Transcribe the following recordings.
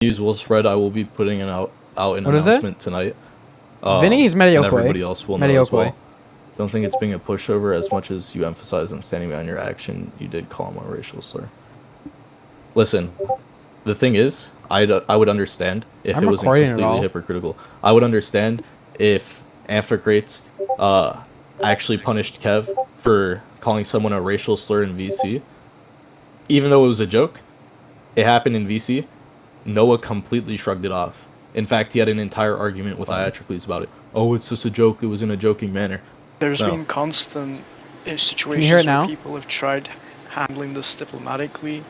news will spread. I will be putting out an What is it? announcement tonight. Vinny's And mediocre. everybody else will know as well. Don't think it's being a pushover as much as you emphasize on standing behind your action. You did call him a racial slur. Listen, the thing is, I would understand if it wasn't completely hypocritical. I would understand if Amphicrates actually punished Kev for calling someone a racial slur in VC. Even though it was a joke, it happened in VC. Noah completely shrugged it off. In fact, he had an entire argument with Amphicrates about it. Oh, it's just a joke. It was in a joking manner. There's been constant situations where people have tried handling this diplomatically.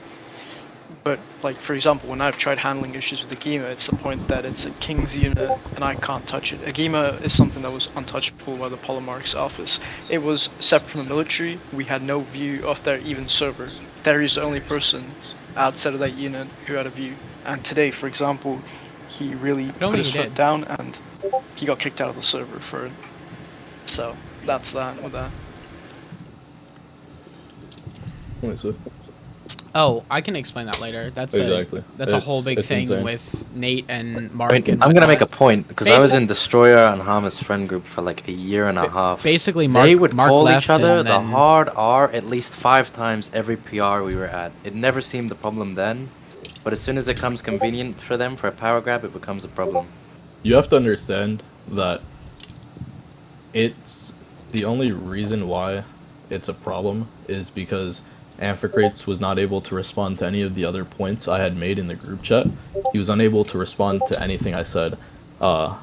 But, like, for example, when I've tried handling issues with Agima, it's the point that it's a king's unit and I can't touch it. Agima is something that was untouchable by the Polemarch's office. It was separate from the military. We had no view of their even server. There is the only person outside of that unit who had a view. And today, for example, he really put his foot down and he got kicked out of the server for it. So, that's that with that. What is it? Oh, I can explain that later. That's exactly. That's a whole big thing insane. With Nate and Mark. Wait, I'm gonna make a point because I was in Destroyer and Hamas friend group for like a year and a half. Basically, they would call each other the hard R at least 5 times every PR we were at. It never seemed a problem then, but as soon as it comes convenient for them for a power grab, it becomes a problem. You have to understand that it's the only reason why it's a problem is because Amphicrates was not able to respond to any of the other points I had made in the group chat. He was unable to respond to anything I said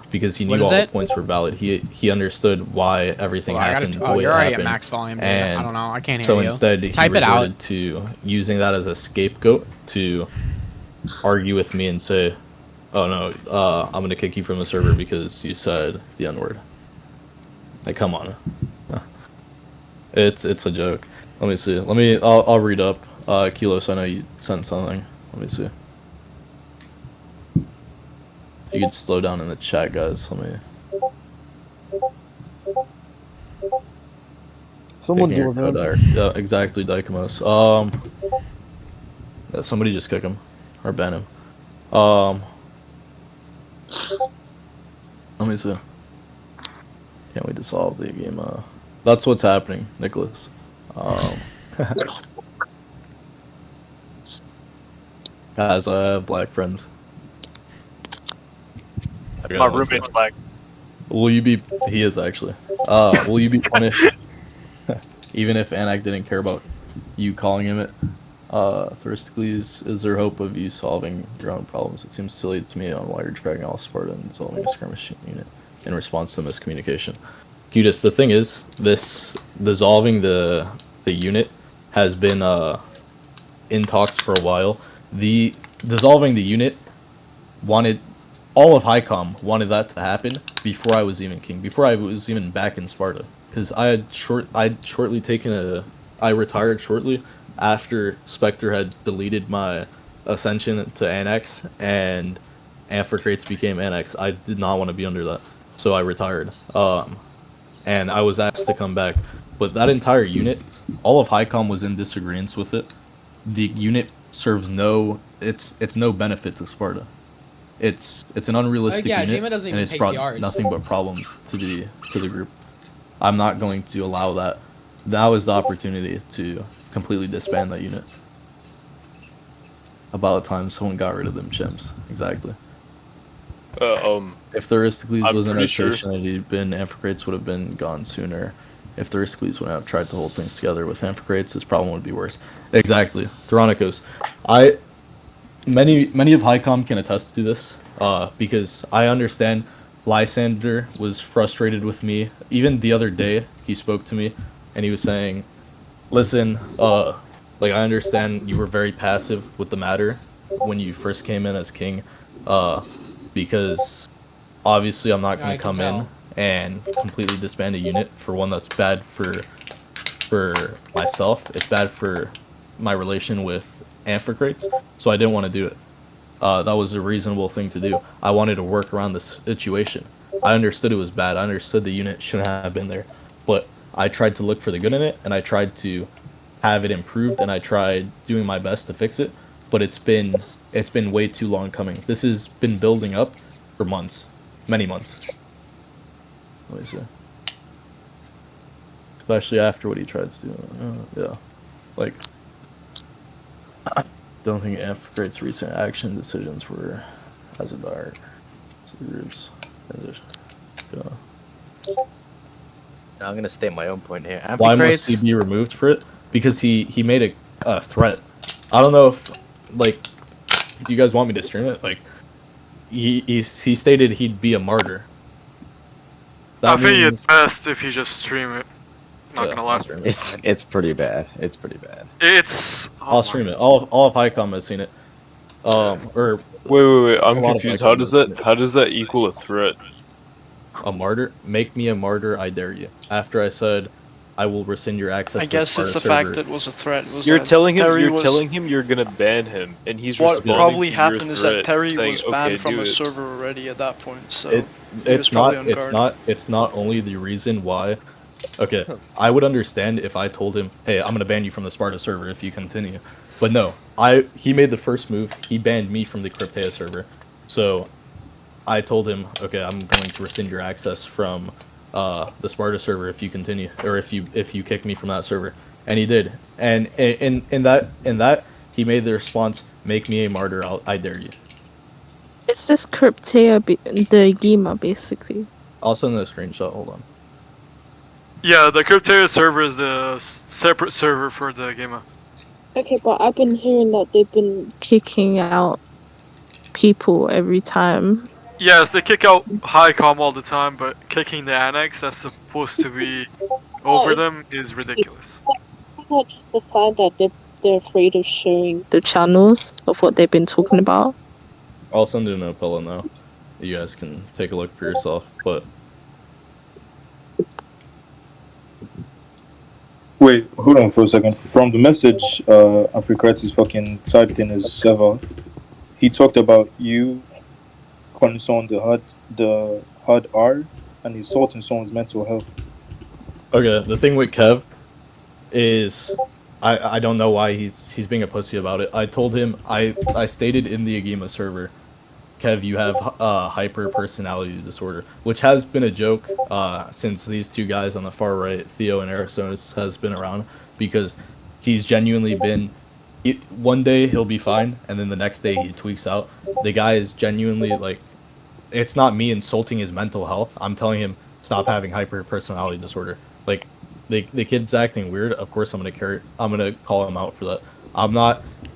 because he knew all the points were valid. He understood why everything happened. Oh, you're already at max volume, dude. I don't know. I can't hear you. So instead, he resorted to using that as a scapegoat to argue with me and say, "Oh no, I'm gonna kick you from the server because you said the N-word." Like, come on. It's a joke. Let me see. I'll read up. Kilos, I know you sent something. Let me see. You could slow down in the chat, guys. Let me. Someone deal with him. Yeah, exactly, Dykamos. Yeah, somebody just kick him or ban him. Let me see. Can't wait to solve the game. That's what's happening, Nicholas. Guys, I have black friends. My roommate's black. Will you be? He is actually. Will you be punished? Even if Anak didn't care about you calling him it. Thristocles, is there hope of you solving your own problems? It seems silly to me on why you're dragging all Sparta and dissolving a skirmish unit in response to miscommunication. Cutest, the thing is, this dissolving the unit has been in talks for a while. The dissolving the unit wanted all of HighCom wanted that to happen before I was even king, before I was even back in Sparta, because I'd shortly taken I retired shortly after Spectre had deleted my ascension to Annex and Amphicrates became Annex. I did not want to be under that, so I retired. And I was asked to come back, but that entire unit, all of HighCom was in disagreement with it. The unit serves no benefit to Sparta. It's an unrealistic unit, and it's brought nothing but problems to the group. I'm not going to allow that. Now is the opportunity to completely disband that unit. About time someone got rid of them chimps. Exactly. If Theristocles wasn't as patient and he'd been, Amphicrates would have been gone sooner. If Theristocles wouldn't have tried to hold things together with Amphicrates, this problem would be worse. Exactly. Thronicos. Many of HighCom can attest to this, because I understand Lysander was frustrated with me. Even the other day, he spoke to me, and he was saying, listen, like, I understand you were very passive with the matter when you first came in as king, because obviously I'm not going to come in and completely disband a unit for one that's bad for myself. It's bad for my relation with Amphicrates, so I didn't want to do it. That was a reasonable thing to do. I wanted to work around this situation. I understood it was bad. I understood the unit shouldn't have been there, but I tried to look for the good in it, and I tried to have it improved, and I tried doing my best to fix it. but it's been way too long coming. This has been building up for months, many months. Let me see. Especially after what he tried to do. Yeah, like I don't think Amphicrates' recent action decisions were as a dire. The group's transition. Yeah. I'm gonna state my own point here. Why must he be removed for it? Because he made a threat. I don't know if, like, do you guys want me to stream it? Like, he stated he'd be a martyr. I think it's best if you just stream it. Not gonna lie. It's pretty bad. It's pretty bad. It's. I'll stream it. All of Icom has seen it. Or wait. I'm confused. How does that equal a threat? A martyr? Make me a martyr, I dare you. After I said, I will rescind your access. I guess it's the fact that it was a threat. You're telling him you're gonna ban him, and he's what responding probably to happened your is that threat, Terry saying, was banned okay, from do a it. server already at that point. So it's not only the reason why. Okay, I would understand if I told him, hey, I'm gonna ban you from the Sparta server if you continue. But no, he made the first move. He banned me from the Cryptea server. So I told him, okay, I'm going to rescind your access from the Sparta server if you continue, or if you kick me from that server. And he did. And in that he made the response, make me a martyr, I dare you. It's this Cryptea, the Gema, basically. I'll send the screenshot, hold on. Yeah, the Cryptea server is a separate server for the Gema. Okay, but I've been hearing that they've been kicking out people every time. Yes, they kick out Highcom all the time, but kicking the annex that's supposed to be over them is ridiculous. Isn't that just the sign that they're afraid of showing the channels of what they've been talking about? I'll send it in Apella now. You guys can take a look for yourself, but... Wait, hold on for a second. From the message Amphicrates fucking typed in his server, he talked about you calling someone the HUD R and insulting someone's mental health. Okay, the thing with Kev is I don't know why he's being a pussy about it. I told him I stated in the Agema server, Kev, you have hyper personality disorder, which has been a joke since these two guys on the far right, Theo and Aristonus, has been around, because he's genuinely been. One day he'll be fine, and then the next day he tweaks out. The guy is genuinely like, it's not me insulting his mental health. I'm telling him stop having hyper personality disorder. Like, the kid's acting weird. Of course, I'm gonna call him out for that.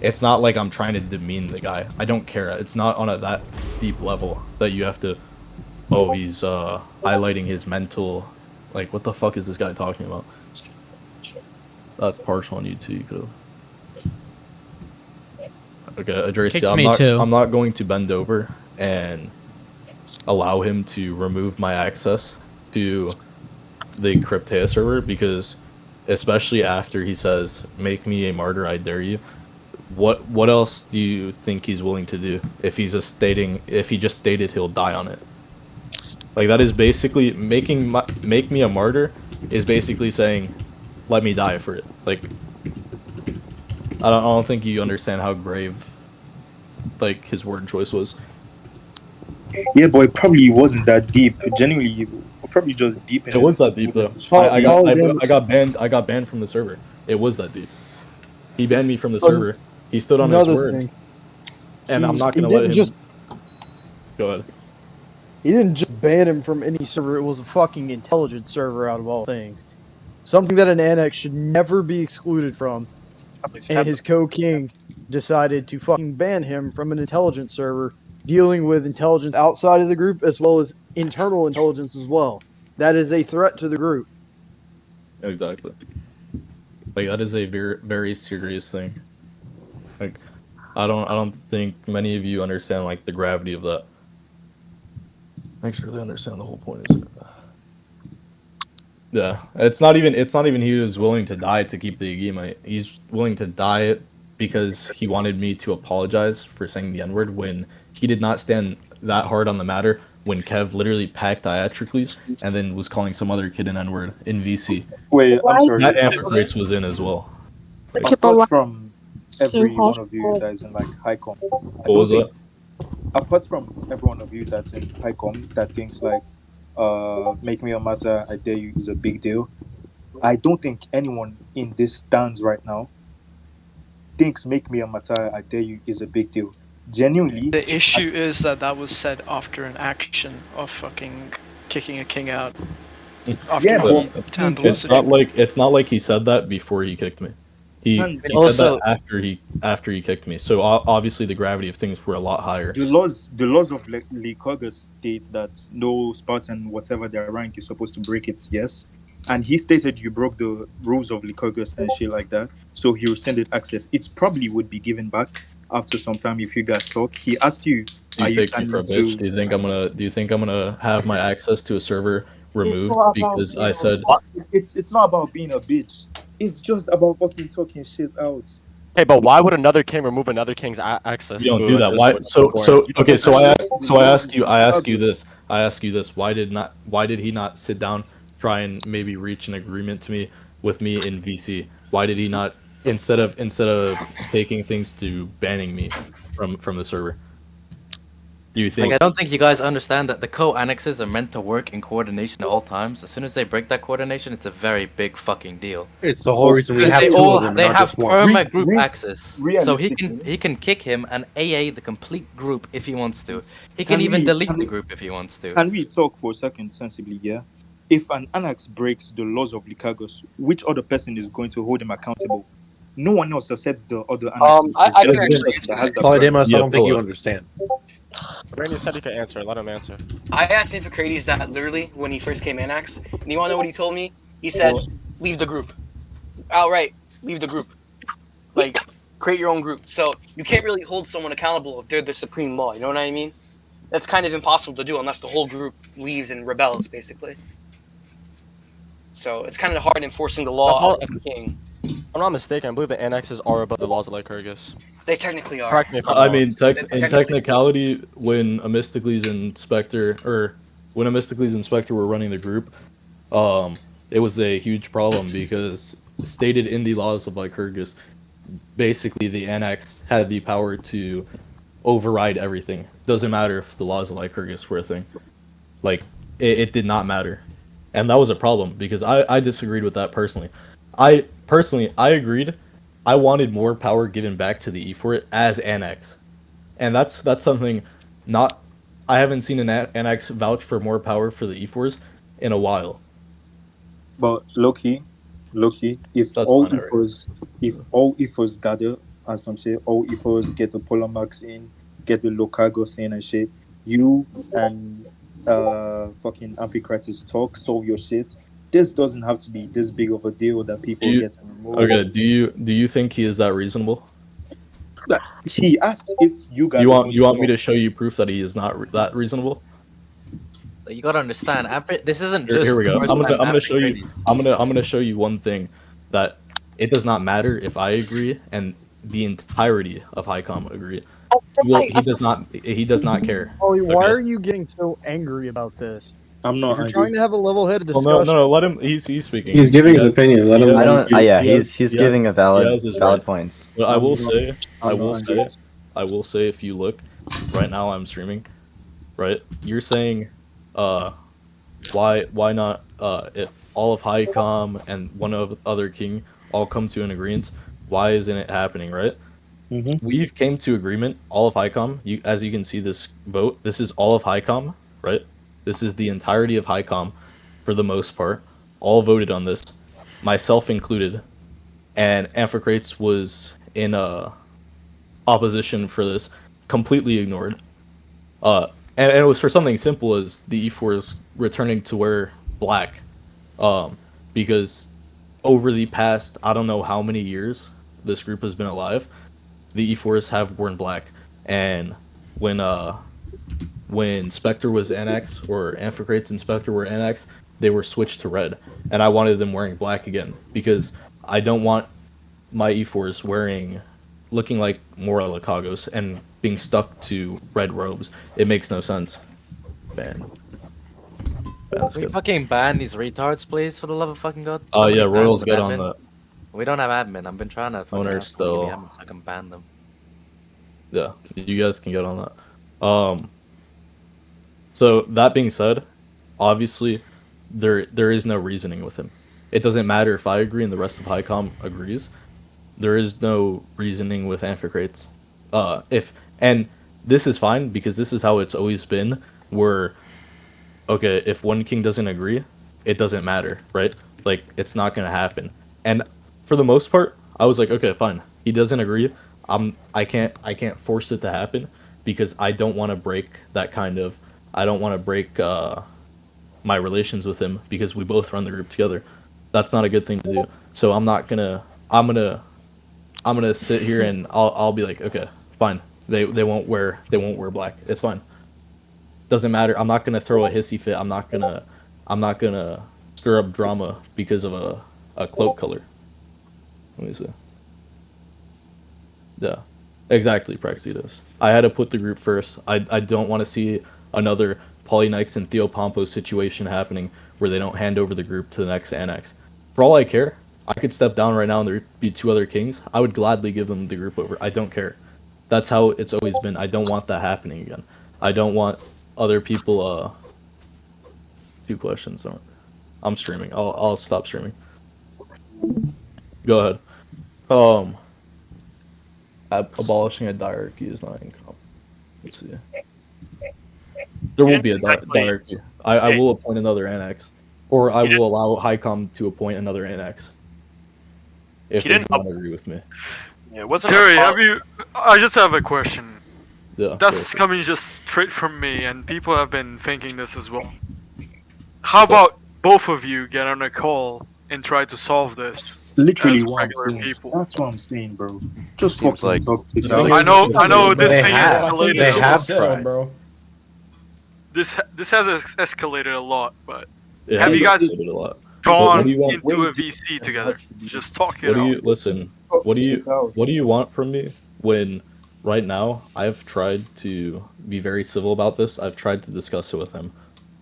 It's not like I'm trying to demean the guy. I don't care. It's not on that deep level that you have to. Oh, he's highlighting his mental. Like, what the fuck is this guy talking about? That's partial on you too. You could have. Okay, Adracy, I'm not going to bend over and allow him to remove my access to the Cryptea server, because especially after he says, make me a martyr, I dare you. What else do you think he's willing to do if he just stated he'll die on it? Like, that is basically make me a martyr is basically saying, let me die for it. Like, I don't think you understand how grave, like, his word choice was. Yeah, but it probably wasn't that deep. Genuinely, probably just deep. It was that deep though. I got banned from the server. It was that deep. He banned me from the server. He stood on his word. And I'm not gonna let him. Go ahead. He didn't just ban him from any server. It was a fucking intelligence server out of all things. Something that an annex should never be excluded from. And his co-king decided to fucking ban him from an intelligence server dealing with intelligence outside of the group as well as internal intelligence as well. That is a threat to the group. Exactly. Like, that is a very, very serious thing. Like, I don't think many of you understand, like, the gravity of that. Make sure they understand the whole point is. Yeah, it's not even he who's willing to die to keep the Agema. He's willing to die because he wanted me to apologize for saying the N-word when he did not stand that hard on the matter, when Kev literally packed Diatrocles and then was calling some other kid an N-word in VC. Wait, I'm sorry. That Amphicrates was in as well. Like, from every one of you that is in like HighCom. I don't think, apart from every one of you that's in HighCom that thinks like, make me a matter, I dare you is a big deal. I don't think anyone in this stands right now thinks make me a matter, I dare you is a big deal. Genuinely, The issue is that was said after an action of fucking kicking a king out. After Yeah, he but handled it's not like he said that before he kicked me. He said that after he kicked me. So obviously the gravity of things were a lot higher. the laws of Lycurgus states that no Spartan, whatever their rank, is supposed to break it. Yes, and he stated you broke the rules of Lycurgus and shit like that. So he rescinded access. It probably would be given back after some time if you guys talk. He asked you, Do "Are you you take me for a planning bitch? to?" Do you think I'm gonna have my access to a server It's removed not about because being I said it's not about being a bitch. It's just about fucking talking shit out. Hey, but why would another king remove another king's access you don't to do a that? Why? Discord at some point? Okay. So I ask you Lycurgus. this. Why did he not sit down, try and maybe reach an agreement with me in VC? Why did he not instead of taking things to banning me from the server? Do you think? Like, I don't think you guys understand that the co-annexes are meant to work in coordination at all times. As soon as they break that coordination, it's a very big fucking deal. It's the whole reason we Because have they two all of them, they not have just one. perma group access, so realistically, he can kick him and AA the complete group if he wants to. He Can can even we- delete can the we- group if he wants to. Can we talk for a second sensibly? Yeah. If an annex breaks the laws of Lycurgus, which other person is going to hold him accountable? No one else except the other annex. I can actually answer that. Polydamas, I don't think Apella. you understand. Randy said he could answer. Let him answer. I asked Amphicrates that literally when he first came annex, and you wanna know what he told me? He said, "Leave the group, outright. Leave the group. Like, create your own group." So you can't really hold someone accountable if they're the supreme law. You know what I mean? That's kind of impossible to do unless the whole group leaves and rebels, basically. So it's kind of hard enforcing the law of the king. If I'm not mistaken, I believe the annexes are above the laws of Lycurgus. They technically are. Correct me if I'm I wrong. mean, in technicality, when Amphicrates and Spectre were running the group, it was a huge problem because stated in the laws of Lycurgus, basically the annex had the power to override everything. Doesn't matter if the laws of Lycurgus were a thing. Like, it did not matter. And that was a problem because I disagreed with that personally. I agreed. I wanted more power given back to the E4 as annex. And that's something not I haven't seen an annex vouch for more power for the E4s in a while. But Loki, if That's all fine, EFOs gather, as some say, all EFOs get the polar max in, get the Locagos in and shit, you and fucking Amphicrates talk, solve your shit. This doesn't have to be this big of a deal that people get removed. Okay, do you think he is that reasonable? He asked if you guys. You want me to show you proof that he is not that reasonable? You gotta understand, this isn't just. Here we go. I'm gonna show you. Amphicrates. I'm gonna show you one thing that it does not matter if I agree and the entirety of HighCom agree. He does not care. Ollie, why are you getting so angry about this? I'm not. If you're trying to have a level-headed Well, discussion. no, let him. He's speaking. He's giving his opinion. Let him. I don't. He's giving a valid points. But I will say, if you look, right now I'm streaming, right? You're saying, why not? If all of HighCom and one of other king all come to an agreement, why isn't it happening, right? Mm-hmm. We've came to agreement. All of HighCom. As you can see, this vote. This is all of HighCom, right? This is the entirety of HighCom, for the most part. All voted on this, myself included, and Amphicrates was in opposition for this, completely ignored. And it was for something simple as the E4s returning to wear black, because over the past I don't know how many years this group has been alive, the E4s have worn black, and when Spectre was NX, or Amphicrates and Spectre were NX, they were switched to red. And I wanted them wearing black again, because I don't want my E4s looking like more Lacagos and being stuck to red robes. It makes no sense. Ban. Can we fucking ban these retards, please, for the love of fucking god? Yeah, Royal's good on that. We don't have admin. I've been trying to fucking Owner ask them to give me still. admin so I can ban them. Yeah, you guys can get on that. So that being said, obviously, there is no reasoning with him. It doesn't matter if I agree and the rest of HighCom agrees. There is no reasoning with Amphicrates. And this is fine because this is how it's always been. Where okay, if one king doesn't agree, it doesn't matter, right? Like it's not gonna happen. And for the most part, I was like, okay, fine. He doesn't agree. I can't force it to happen because I don't want to break that kind of. I don't want to break my relations with him because we both run the group together. That's not a good thing to do. So I'm not gonna. I'm gonna sit here and I'll be like, okay, fine. They won't wear black. It's fine. Doesn't matter. I'm not gonna throw a hissy fit. I'm not gonna stir up drama because of a cloak color. Let me see. Yeah, exactly, Praxitos. I had to put the group first. I don't want to see another Polyknights and Theopompo situation happening where they don't hand over the group to the next annex. For all I care, I could step down right now and there be 2 other kings. I would gladly give them the group over. I don't care. That's how it's always been. I don't want that happening again. I don't want other people. 2 questions. I'm streaming. I'll stop streaming. Go ahead. Abolishing a diarchy is not income. Let's see. There will be a diarchy. I will appoint another annex, or I will allow HighCom to appoint another annex. If they don't agree with me. Yeah, it wasn't. Terry, I just have a question. Yeah. That's coming just straight from me, and people have been thinking this as well. How about both of you get on a call and try to solve this? Literally as what I'm regular saying. people. That's what I'm saying, bro. Just Seems fucking like- talk to it I know this thing I escalated. think they have tried, bro. This has escalated a lot, but It have has you guys escalated a lot. gone What do you want? into a VC together? Just talk it What do out. you listen? What do you want from me when right now I've tried to be very civil about this. I've tried to discuss it with him.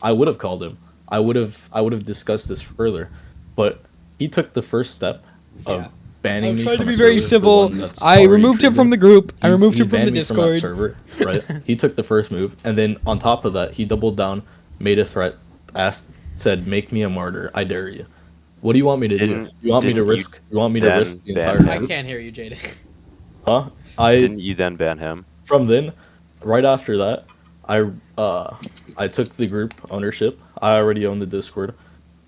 I would have called him. I would have discussed this further, but he took the first step of banning I've me. tried from to a be very server for civil. one that's I already removed him treason. from the group. I removed him He's from the banned me from that Discord. server, right? He took the first move, and then on top of that, he doubled down, made a threat, said, "Make me a martyr. I dare you." What do you want me to do? You want me to risk? You want me to risk the entire? I can't hear you, Jaden. Huh? Didn't you then ban him? From then, right after that, I took the group ownership. I already own the Discord.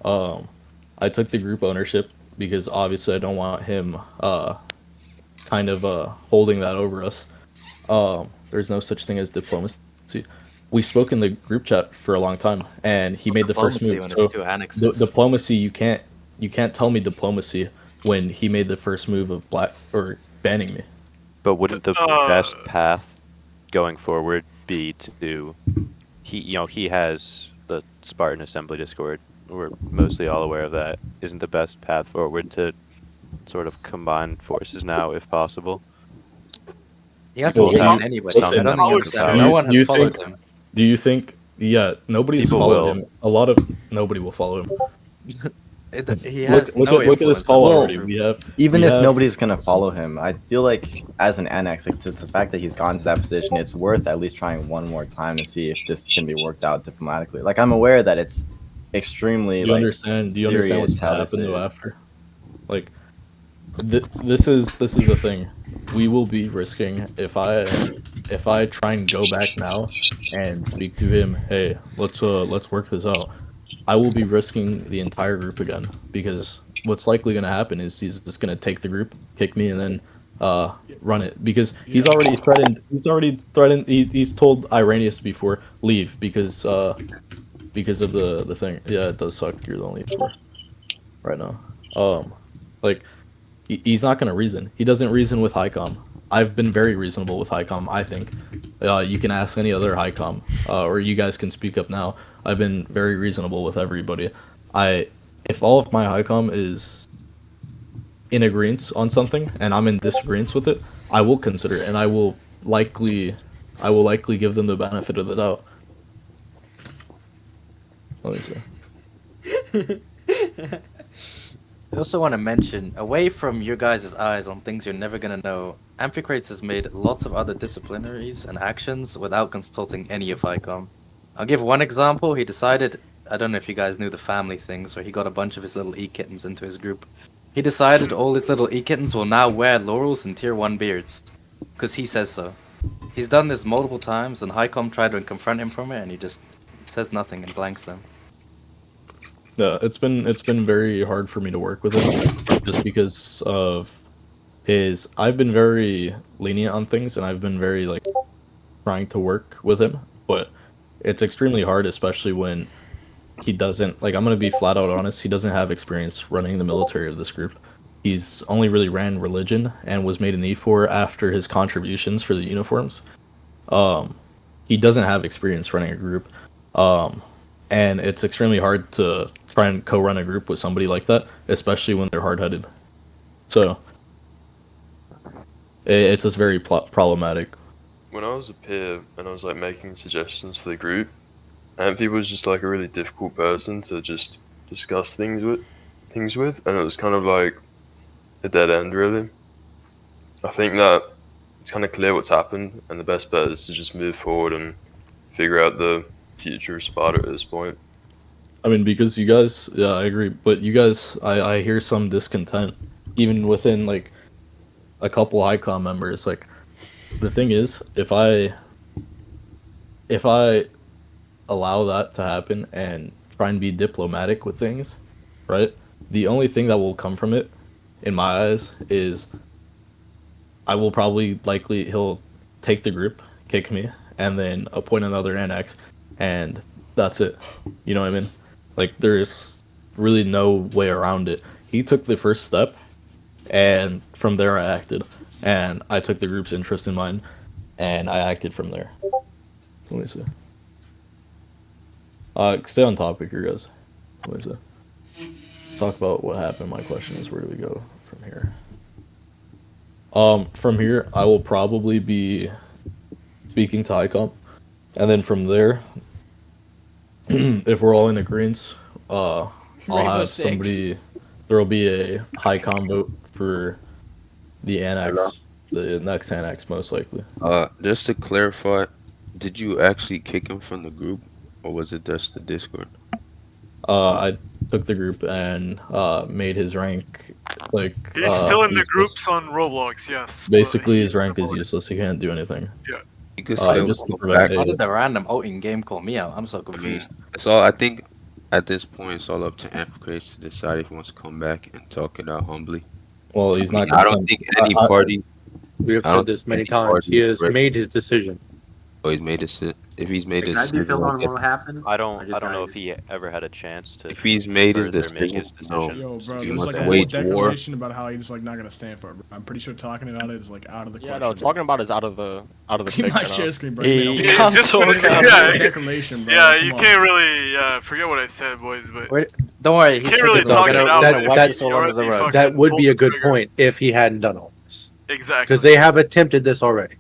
I took the group ownership because obviously I don't want him kind of holding that over us. There's no such thing as diplomacy. We spoke in the group chat for a long time, and he made the first move. So diplomacy, you can't tell me diplomacy when he made the first move of banning me. But wouldn't the best path going forward be to he has the Spartan Assembly Discord. We're mostly all aware of that. Isn't the best path forward to sort of combine forces now, if possible? He hasn't changed anybody. I don't understand. No one has followed him. Do you think? Yeah, nobody's followed him. Nobody will follow him. He has no look at this call already. Even if nobody's gonna follow him, I feel like as an annex, like, to the fact that he's gotten to that position, it's worth at least trying one more time to see if this can be worked out diplomatically. Like, I'm aware that it's extremely. Do you understand what's gonna happen though after? Like, this is the thing. We will be risking if I try and go back now and speak to him. Hey, let's work this out. I will be risking the entire group again because what's likely going to happen is he's just going to take the group, kick me, and then run it because he's already threatened. He's told Irenaeus before leave because of the thing. Yeah, it does suck. You're the only four right now. Like he's not going to reason. He doesn't reason with HighCom. I've been very reasonable with HighCom. I think you can ask any other HighCom, or you guys can speak up now. I've been very reasonable with everybody. If all of my HighCom is in agreement on something and I'm in disagreement with it, I will consider it and I will likely give them the benefit of the doubt. Let me see. I also want to mention, away from your guys' eyes on things you're never gonna know, Amphicrates has made lots of other disciplinaries and actions without consulting any of HICOM. I'll give one example. He decided, I don't know if you guys knew the family things, where he got a bunch of his little e-kittens into his group. He decided all his little e-kittens will now wear laurels and tier 1 beards. Because he says so. He's done this multiple times, and HICOM tried to confront him from it, and he just says nothing and blanks them. Yeah, it's been very hard for me to work with him, just because of his. I've been very lenient on things, and I've been very like trying to work with him, but it's extremely hard, especially when he doesn't like. I'm gonna be flat out honest. He doesn't have experience running the military of this group. He's only really ran religion and was made an E4 after his contributions for the uniforms. He doesn't have experience running a group. And it's extremely hard to try and co-run a group with somebody like that, especially when they're hard-headed. So it's just very problematic. When I was a peer and I was like making suggestions for the group, Amphi was just like a really difficult person to just discuss things with, and it was kind of like a dead end, really. I think that it's kind of clear what's happened, and the best bet is to just move forward and figure out the future of Sparta at this point. I mean, because you guys, yeah, I agree, but you guys, I hear some discontent, even within, like, a couple ICOM members. Like, the thing is, if I allow that to happen and try and be diplomatic with things, right, the only thing that will come from it, in my eyes, is I will probably he'll take the group, kick me, and then appoint another annex, and that's it. You know what I mean? Like, there's really no way around it. He took the first step, and from there I acted. And I took the group's interest in mind, and I acted from there. Let me see. Stay on topic here, guys. Let me see. Talk about what happened. My question is, where do we go from here? From here, I will probably be speaking to ICOM, and then from there, if we're all in agreement, I'll have somebody. There will be a HICOM vote for the annex, the next annex, most likely. Just to clarify, did you actually kick him from the group, or was it just the Discord? I took the group and made his rank like. He's still in the useless. groups on Roblox, yes. Basically, his rank is useless. He can't do anything. Yeah. You could still go back. How did the random outing game call me out? I'm so confused. It's all. I think at this point, it's all up to Amphicrates to decide if he wants to come back and talk it out humbly. Well, he's not. I don't think any party. We have said this many times. He has made his decision. Oh, he's made his. If he's made his Can I be decision, filled on what will happen? I don't know if he ever had a chance to. if he's made his further make decision, his no. decision. Yo, bro, He there's wants like a to whole wage war. declaration about how he's like not gonna stand for it, bro. I'm pretty sure talking about it is like out of the question. Yeah, no, talking about is out of the Keep picture my now. share screen, bro. It's just declaration, bro. Yeah, Come you on. can't really forget what I said, boys. But Wait, don't worry, you he's can't really forgiven. talk it out. That would be a good point if he hadn't done all this. Exactly. Because they have attempted this already.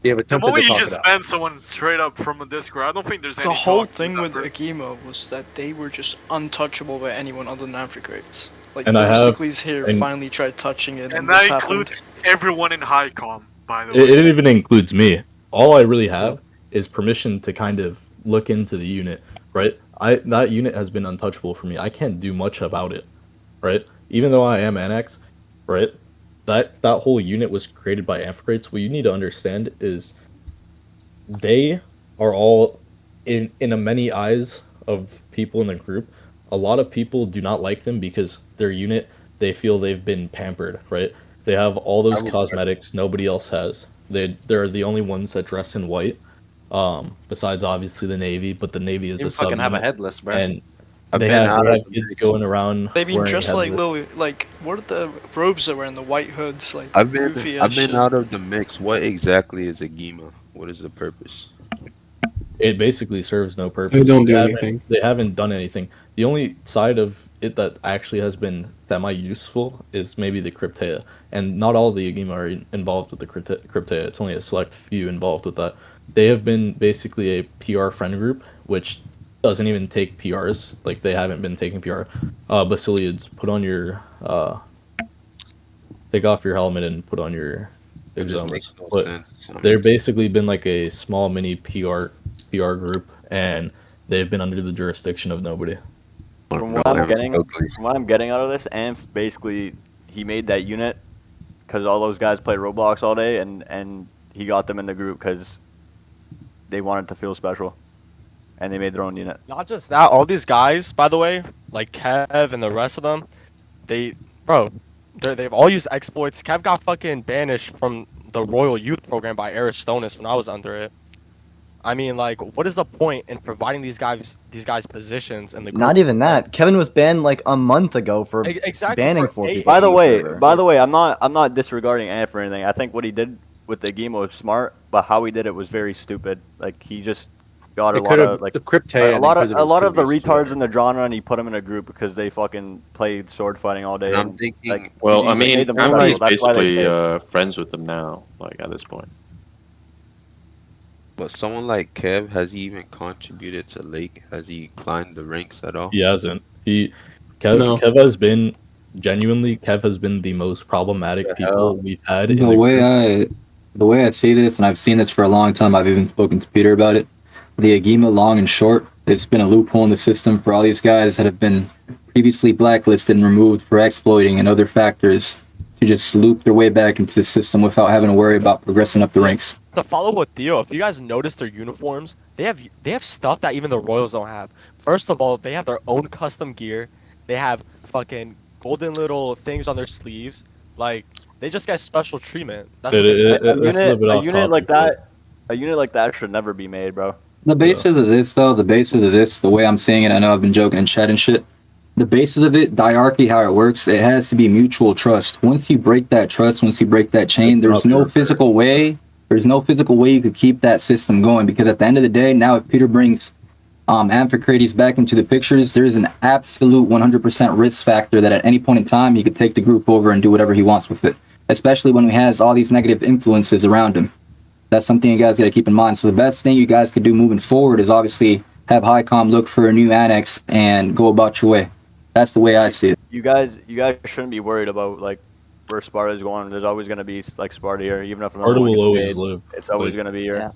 They have The attempted moment to you talk just it out. ban someone straight up from a Discord, I don't think there's any The whole talk thing to with that Agima was that they were just untouchable by anyone other than Amphicrates. Like, And I have- Themistocles here and- finally tried touching it, And and that this happened. includes everyone in HICOM, by the way. It even includes me. All I really have is permission to kind of look into the unit, right? That unit has been untouchable for me. I can't do much about it, right? Even though I am annex, right? That whole unit was created by Amphicrates. What you need to understand is they are all in a many eyes of people in the group. A lot of people do not like them because their unit, they feel they've been pampered, right? They have all those cosmetics nobody else has. They're the only ones that dress in white, besides obviously the Navy, but the Navy is You a fucking have a sub-unit, headless, bro. and I've they been have out of the kids going around. They've been wearing dressed like headless. little, like, what are the robes they're wearing? The white hoods, like, I've goofy as been shit. out of the mix. What exactly is Agima? What is the purpose? It basically serves no purpose. They don't do haven't- anything. They haven't done anything. The only side of it that actually has been semi-useful is maybe the Cryptea. And not all the Agima are involved with the Cryptea. It's only a select few involved with that. They have been basically a PR friend group, which doesn't even take PRs. Like they haven't been taking PR. Basilids, put on your take off your helmet and put on your exomas. No but sense. they're basically been like a small mini PR group, and they've been under the jurisdiction of nobody. From what I'm getting out of this, Amph basically he made that unit because all those guys play Roblox all day, and he got them in the group because they wanted to feel special, and they made their own unit. Not just that, all these guys, by the way, like Kev and the rest of them, they've all used exploits. Kev got fucking banished from the Royal Youth Program by Aristonus when I was under it. I mean, like, what is the point in providing these guys positions in the group? Not even that. Kevin was banned like a month ago for banning 4 people. By the way, I'm not disregarding Amph or anything. I think what he did with the game was smart, but how he did it was very stupid. Like he just got a lot of like a lot of the retards in the genre, and he put them in a group because they fucking played sword fighting all day. I'm thinking. Like, Well, I mean, Amphi's that's why they basically friends with them now. Like at this point. But someone like Kev, has he even contributed to Lake? Has he climbed the ranks at all? He hasn't. Kev has been genuinely. Kev has been the most problematic people we've had. In the way I see this, and I've seen this for a long time. I've even spoken to Peter about it. The Agima, long and short, it's been a loophole in the system for all these guys that have been previously blacklisted and removed for exploiting and other factors to just loop their way back into the system without having to worry about progressing up the ranks. To follow with Theo, if you guys notice their uniforms, they have stuff that even the Royals don't have. First of all, they have their own custom gear. They have fucking golden little things on their sleeves. Like they just get special treatment. That's a unit like that should never be made, bro. The basis of this, the way I'm seeing it, I know I've been joking in chat and shit. The basis of it, diarchy, how it works, it has to be mutual trust. Once you break that trust, once you break that chain, there's no physical way you could keep that system going, because at the end of the day, now if Peter brings Amphicrates back into the pictures, there's an absolute 100% risk factor that at any point in time, he could take the group over and do whatever he wants with it, especially when he has all these negative influences around him. That's something you guys got to keep in mind. So the best thing you guys could do moving forward is obviously have HighCom look for a new annex and go about your way. That's the way I see it. You guys shouldn't be worried about like where Sparta is going. There's always going to be like Sparta here, even if another one gets made, it's always going to be here. Yeah.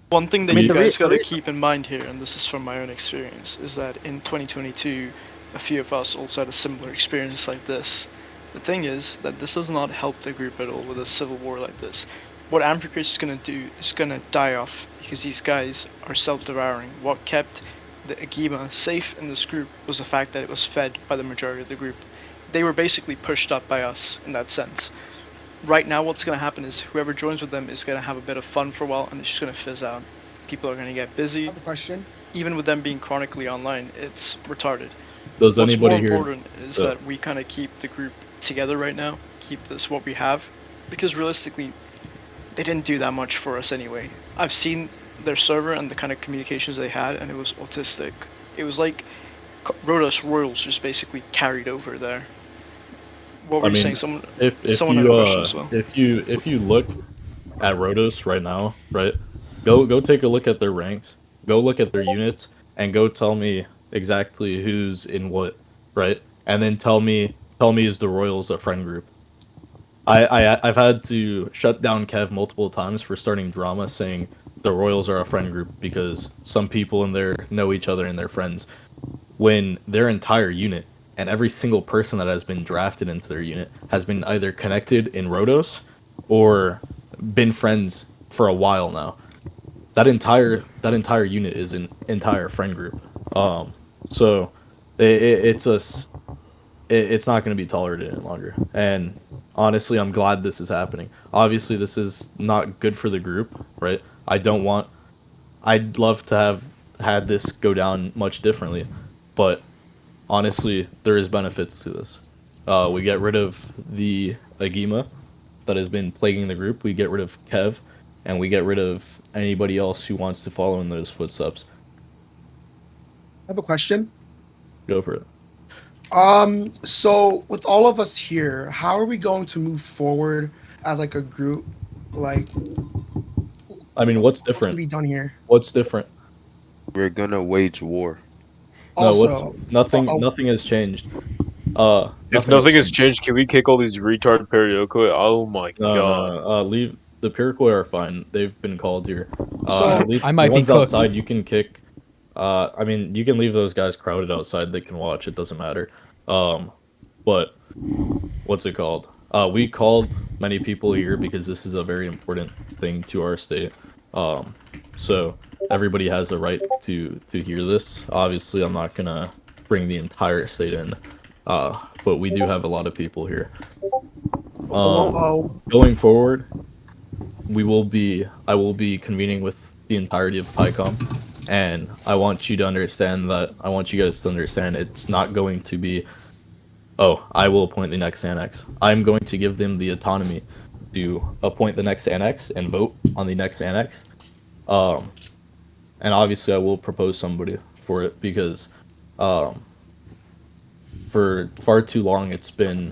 One thing that you guys got to keep in mind here, and this is from my own experience, is that in 2022, a few of us also had a similar experience like this. The thing is that this does not help the group at all with a civil war like this. What Amphicrates is going to do is going to die off, because these guys are self-devouring. What kept the Agima safe in this group was the fact that it was fed by the majority of the group. They were basically pushed up by us in that sense. Right now what's going to happen is whoever joins with them is going to have a bit of fun for a while, and it's just going to fizz out. People are going to get busy. I have a question. Even with them being chronically online, it's retarded. What's more important is that we kind of keep the group together right now, keep this what we have, because realistically, they didn't do that much for us anyway. I've seen their server and the kind of communications they had, and it was autistic. It was like Rhodos Royals just basically carried over there. What were you saying? Someone had a question as well. If you look at Rhodos right now, right? Go take a look at their ranks. Go look at their units, and go tell me exactly who's in what, right? And then tell me is the Royals a friend group? I've had to shut down Kev multiple times for starting drama saying the Royals are a friend group because some people in there know each other and they're friends, when their entire unit and every single person that has been drafted into their unit has been either connected in Rhodos or been friends for a while now. That entire unit is an entire friend group. So it's not going to be tolerated any longer. And honestly, I'm glad this is happening. Obviously, this is not good for the group, right? I'd love to have had this go down much differently, but honestly, there is benefits to this. We get rid of the Agima that has been plaguing the group. We get rid of Kev, and we get rid of anybody else who wants to follow in those footsteps. I have a question. Go for it. So with all of us here, how are we going to move forward as like a group? Like, I mean, what's different? What's to be done here? What's different? We're gonna wage war. Also, nothing has changed. If nothing has changed, can we kick all these retard Perioko? Oh my god. No, leave the Pirikoi are fine. They've been called here. So at least I might the be ones cooked. outside you can kick. I mean, you can leave those guys crowded outside. They can watch. It doesn't matter. But what's it called? We called many people here because this is a very important thing to our state. So everybody has the right to hear this. Obviously, I'm not gonna bring the entire state in, but we do have a lot of people here. Going forward, I will be convening with the entirety of PyCom, and I want you to understand that. I want you guys to understand it's not going to be, oh, I will appoint the next annex. I'm going to give them the autonomy to appoint the next annex and vote on the next annex. And obviously I will propose somebody for it because for far too long it's been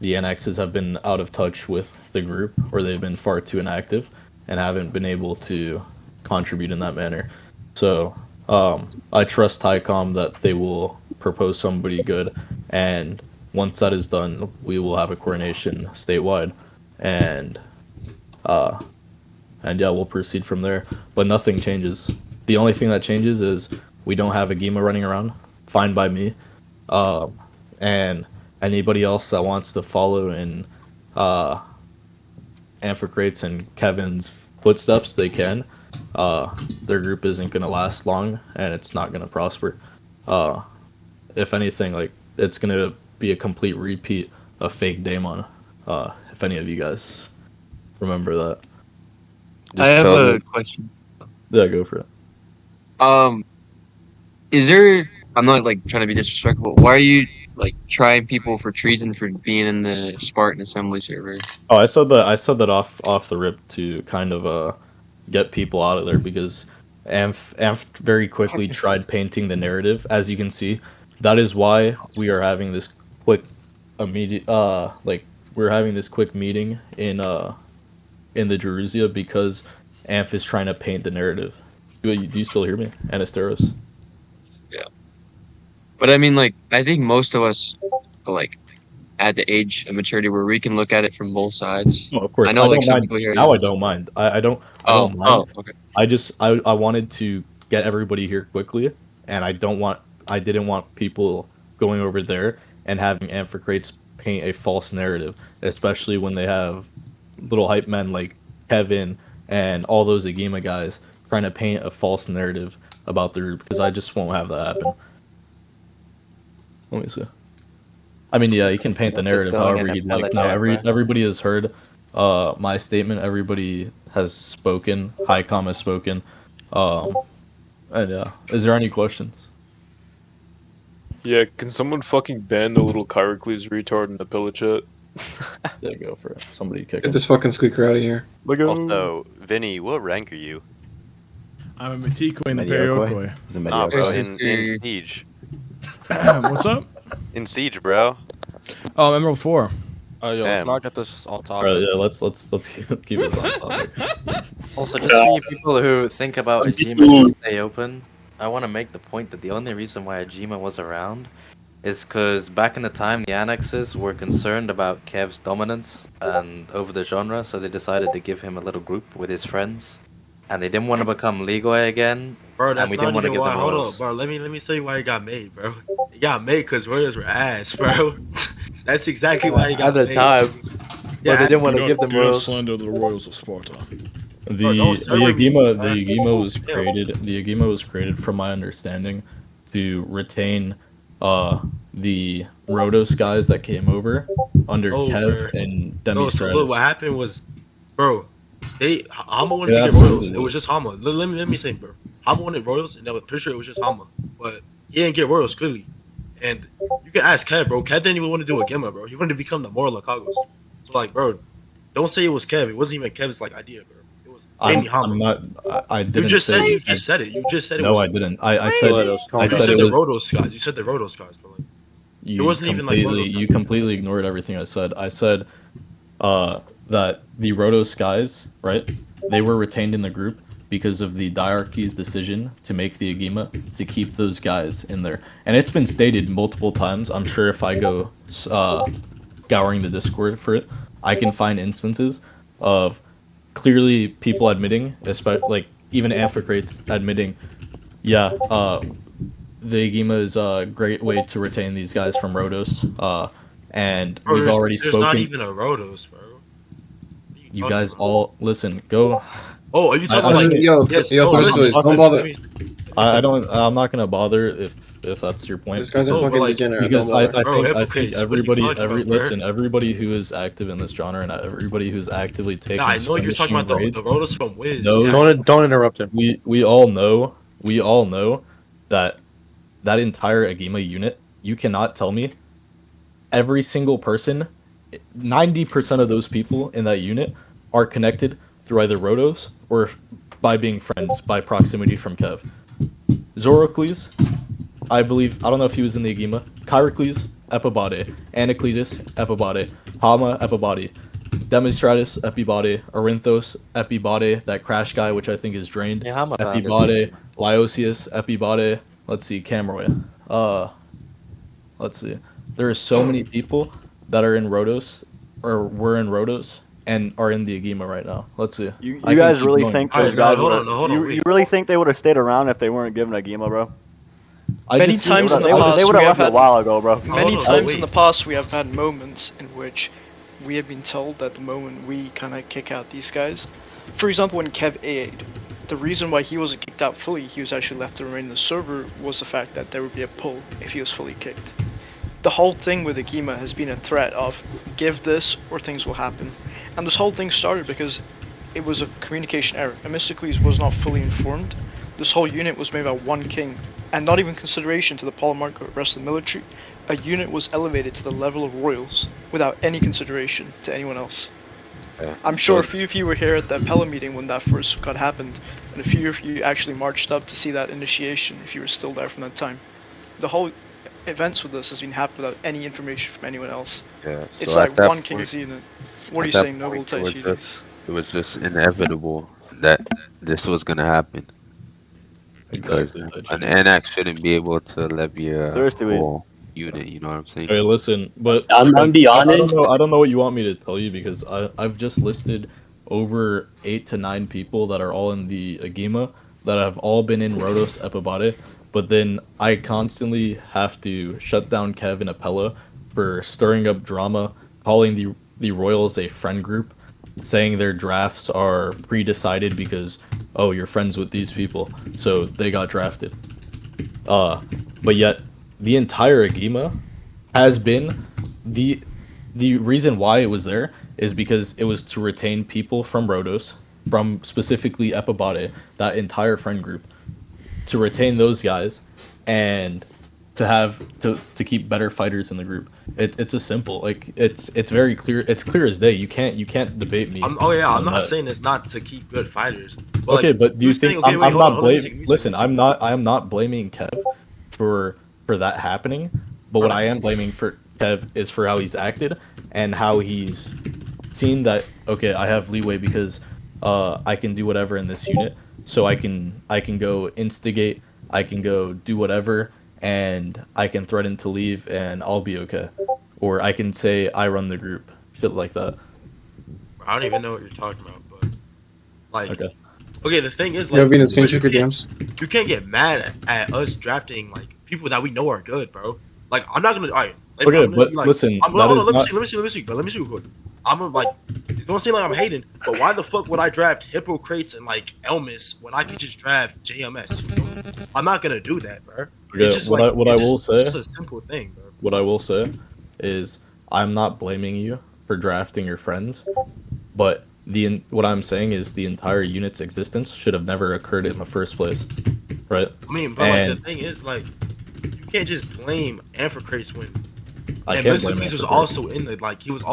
the annexes have been out of touch with the group, or they've been far too inactive and haven't been able to contribute in that manner. So I trust HICOM that they will propose somebody good, and once that is done, we will have a coronation statewide, and yeah, we'll proceed from there. But nothing changes. The only thing that changes is we don't have a Gima running around. Fine by me. And anybody else that wants to follow in Amphicrates and Kevin's footsteps, they can. Their group isn't going to last long, and it's not going to prosper. If anything, like, it's going to be a complete repeat of fake Daemon, if any of you guys remember that. I have a question. Yeah, go for it. Is there? I'm not like trying to be disrespectful. Why are you like trying people for treason for being in the Spartan assembly server? Oh, I said that off the rip to kind of get people out of there because Amph very quickly tried painting the narrative. As you can see, that is why we are having this quick immediate we're having this quick meeting in the Jerusia because Amph is trying to paint the narrative. Do you still hear me, Anasteros? Yeah. But I mean, like, I think most of us are, like, at the age of maturity where we can look at it from both sides. Oh, of course. I know, like, don't some mind. people here. Now I don't mind. I don't mind. Oh, okay. I wanted to get everybody here quickly, and I didn't want people going over there and having Amphicrates paint a false narrative, especially when they have little hype men like Kevin and all those Agima guys trying to paint a false narrative about the group, because I just won't have that happen. Let me see. I mean, yeah, he can paint the narrative however he'd like. Now, everybody has heard my statement. Everybody has spoken. HICOM has spoken. And yeah, is there any questions? Yeah, can someone fucking ban the little Chirocles retard in the Apella chat? Yeah, go for it. Somebody kick him. Get this fucking squeaker out of here. Also, Vinny, what rank are you? I'm a Matiko in the Periokoi. Nah, bro, in Siege. What's up? In Siege, bro. Oh, Emerald 4. Oh, yo, let's not get this on topic. Alright, yeah, let's keep this on topic. Also, just for you people who think about Ajima to stay open, I want to make the point that the only reason why Ajima was around is because back in the time, the annexes were concerned about Kev's dominance and over the genre, so they decided to give him a little group with his friends, and they didn't want to become Legoy again. Bro, that's and we not didn't want to even give why. them Hold royals. on, bro. Let me tell you why it got made, bro. It got made because royals were ass, bro. That's exactly why it got made. At the time, yeah, they didn't want to give them royals. Slander the royals of Sparta. The Agima was created. The Agima was created, from my understanding, to retain the Rhodos guys that came over under Kev and Demi So look, what happened was, bro, Hama wanted to get royals. It was just Hama. Let me say, bro. Hama wanted royals, and I was pretty sure it was just Hama, but he didn't get royals clearly. And you can ask Kev, bro. Kev didn't even want to do a Agima, bro. He wanted to become the Moral Lakagos. So like, bro, don't say it was Kev. It wasn't even Kev's like idea, bro. I'm not. I didn't. You just said it. You just said it. You just said it. No, I didn't. I said it. I said the Rhodos guys. You said the Rhodos guys, bro. Like, it wasn't even like you completely ignored everything I said. I said that the Rhodos guys, right? They were retained in the group because of the diarchy's decision to make the Agema to keep those guys in there. And it's been stated multiple times. I'm sure if I go scouring the Discord for it, I can find instances of clearly people admitting, especially like even Amphicrates admitting, yeah, the Agema is a great way to retain these guys from Rhodos. And Bro, we've already there's spoken. not even a Rhodos, bro. You guys all listen. Go. Oh, are you talking about like yes? Don't bother. I'm not gonna bother if that's your point. This guy's a fucking degenerate. Because Don't I bother. think everybody who is active in this genre and everybody who's actively taking. Yeah, I know you're talking about the Rhodos from Wiz. Don't interrupt him. We all know that entire Agema unit. You cannot tell me every single person, 90% of those people in that unit are connected through either Rhodos or by being friends by proximity from Kev. Zorocles, I don't know if he was in the Agema. Chirocles, Epibade. Anacletus, Epibade. Hama, Epibade. Demostratus, Epibade. Orinthos, Epibade. That crash guy, which I think is drained. Yeah, Hama found it. Epibade. Lyosius, Epibade. Let's see, Camroy. Let's see. There are so many people that are in Rhodos, or were in Rhodos, and are in the Agema right now. Let's see. You guys really think those guys you really think they would have stayed around if they weren't given Agema, bro? Many times in the past, they would have left a while ago, bro. Many times in the past, we have had moments in which we have been told that the moment we kind of kick out these guys, for example, when Kev AA'd, the reason why he wasn't kicked out fully, he was actually left to remain in the server, was the fact that there would be a pull if he was fully kicked. The whole thing with Agema has been a threat of give this or things will happen. And this whole thing started because it was a communication error. Themistocles was not fully informed. This whole unit was made by one king, and not even consideration to the polemarch or the rest of the military. A unit was elevated to the level of royals without any consideration to anyone else. I'm sure a few of you were here at the Apella meeting when that first got happened, and a few of you actually marched up to see that initiation if you were still there from that time. The whole events with this has been happened without any information from anyone else. Yeah, it's so like one point, king's unit. What are you saying, Noble Taichides? It was just inevitable that this was gonna happen. Because an Anax shouldn't be able to levy a whole unit, you know what I'm saying? Hey, listen, but I'm be honest. I don't know what you want me to tell you because I've just listed over 8 to 9 people that are all in the Agema that have all been in Rhodos Epibade, but then I constantly have to shut down Kev and Apella for stirring up drama, calling the Royals a friend group, saying their drafts are pre-decided because, oh, you're friends with these people, so they got drafted. But yet, the entire Agema has been the reason why it was there is because it was to retain people from Rhodos, from specifically Epibade, that entire friend group, to retain those guys, and to have to keep better fighters in the group. It's a simple, like it's very clear. It's clear as day. You can't debate me. I'm not saying it's not to keep good fighters. But okay, like, but do you think I'm not blaming? Listen, I am not blaming Kev for that happening. But what I am blaming for Kev is for how he's acted and how he's seen that. Okay, I have leeway because I can do whatever in this unit, so I can go instigate. I can go do whatever, and I can threaten to leave, and I'll be okay. Or I can say I run the group, shit like that. I don't even know what you're talking about, but like, okay, the thing is, like, Venus, can you check your DMs? You can't get mad at us drafting like people that we know are good, bro. Like, I'm not gonna. All right, okay, but like, listen, let me see real quick. I'm gonna, like, don't seem like I'm hating, but why the fuck would I draft Hippocrates and like Elmis when I could just draft JMS? You know? I'm not gonna do that, bro. Okay, it's just what I will say, it's just a simple thing, bro. What I will say is I'm not blaming you for drafting your friends, but what I'm saying is the entire unit's existence should have never occurred in the first place, right? I mean, but like, the thing is, like, you can't just blame Amphicrates when Themistocles was also in the, like, he was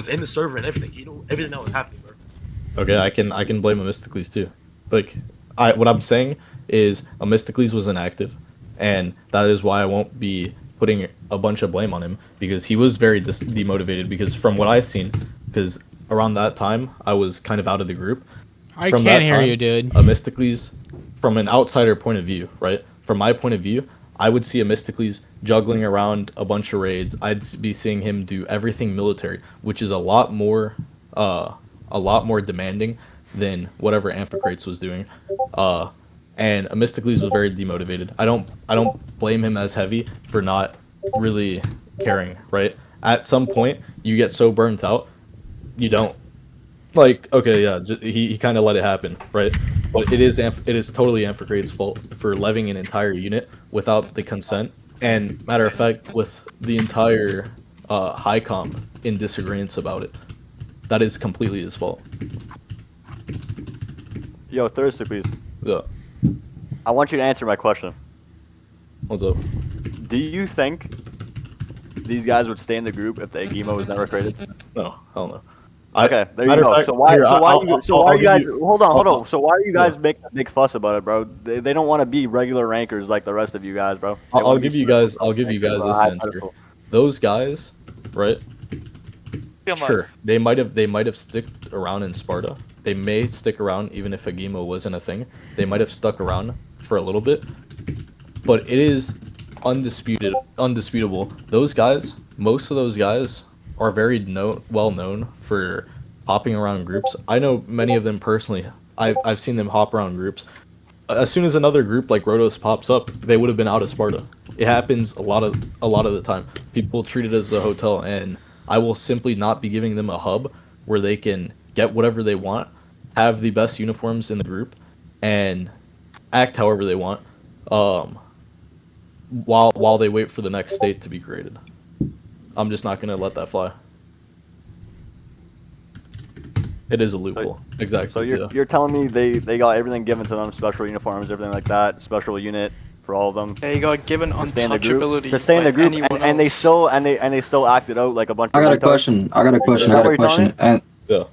in the server and everything. He knew everything that was happening, bro. Okay, I can blame Themistocles too. Like, what I'm saying is Themistocles was inactive, and that is why I won't be putting a bunch of blame on him, because he was very demotivated. Because from what I've seen, because around that time I was kind of out of the group, I can't hear you, dude. Mysticles, from an outsider point of view, right? From my point of view, I would see a Mysticles juggling around a bunch of raids. I'd be seeing him do everything military, which is a lot more demanding than whatever Amphicrates was doing. And Amphicrates was very demotivated. I don't blame him as heavy for not really caring, right? At some point, you get so burnt out, you don't. Like, okay, yeah, he kind of let it happen, right? But it is totally Amphicrates' fault for levying an entire unit without the consent. And matter of fact, with the entire high comp in disagreements about it, that is completely his fault. Yo, Thursday, please. Yeah. I want you to answer my question. What's up? Do you think these guys would stay in the group if the Agemo was never created? No, hell no. Okay, there you go. So why are you guys? Hold on. So why are you guys making a big fuss about it, bro? They don't want to be regular rankers like the rest of you guys, bro. I'll give you guys this answer. Those guys, right? Sure, they might have stuck around in Sparta. They may stick around even if Agemo wasn't a thing. They might have stuck around for a little bit, but it is undisputable. Those guys, most of those guys, are very well known for hopping around groups. I know many of them personally. I've seen them hop around groups. As soon as another group like Rhodos pops up, they would have been out of Sparta. It happens a lot of the time. People treat it as a hotel, and I will simply not be giving them a hub where they can get whatever they want, have the best uniforms in the group, and act however they want, while they wait for the next state to be created. I'm just not gonna let that fly. It is a loophole. Exactly. So you're telling me they got everything given to them, special uniforms, everything like that, special unit for all of them. They got given untouchability to stay in the group, and they still acted out like a bunch of. I got a question. And yeah.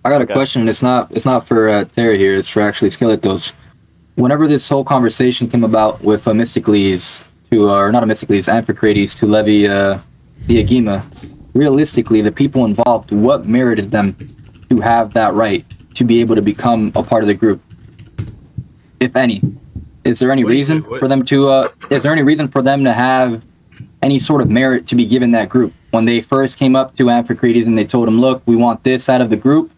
I got a question. It's not for Terry here. It's for actually Skeletos. Whenever this whole conversation came about with Amphicrates Amphicrates to levy the Agema, realistically, the people involved, what merited them to have that right to be able to become a part of the group, if any? Is there any reason for them to? Is there any reason for them to have any sort of merit to be given that group? When they first came up to Amphicrates and they told him, "Look, we want this out of the group."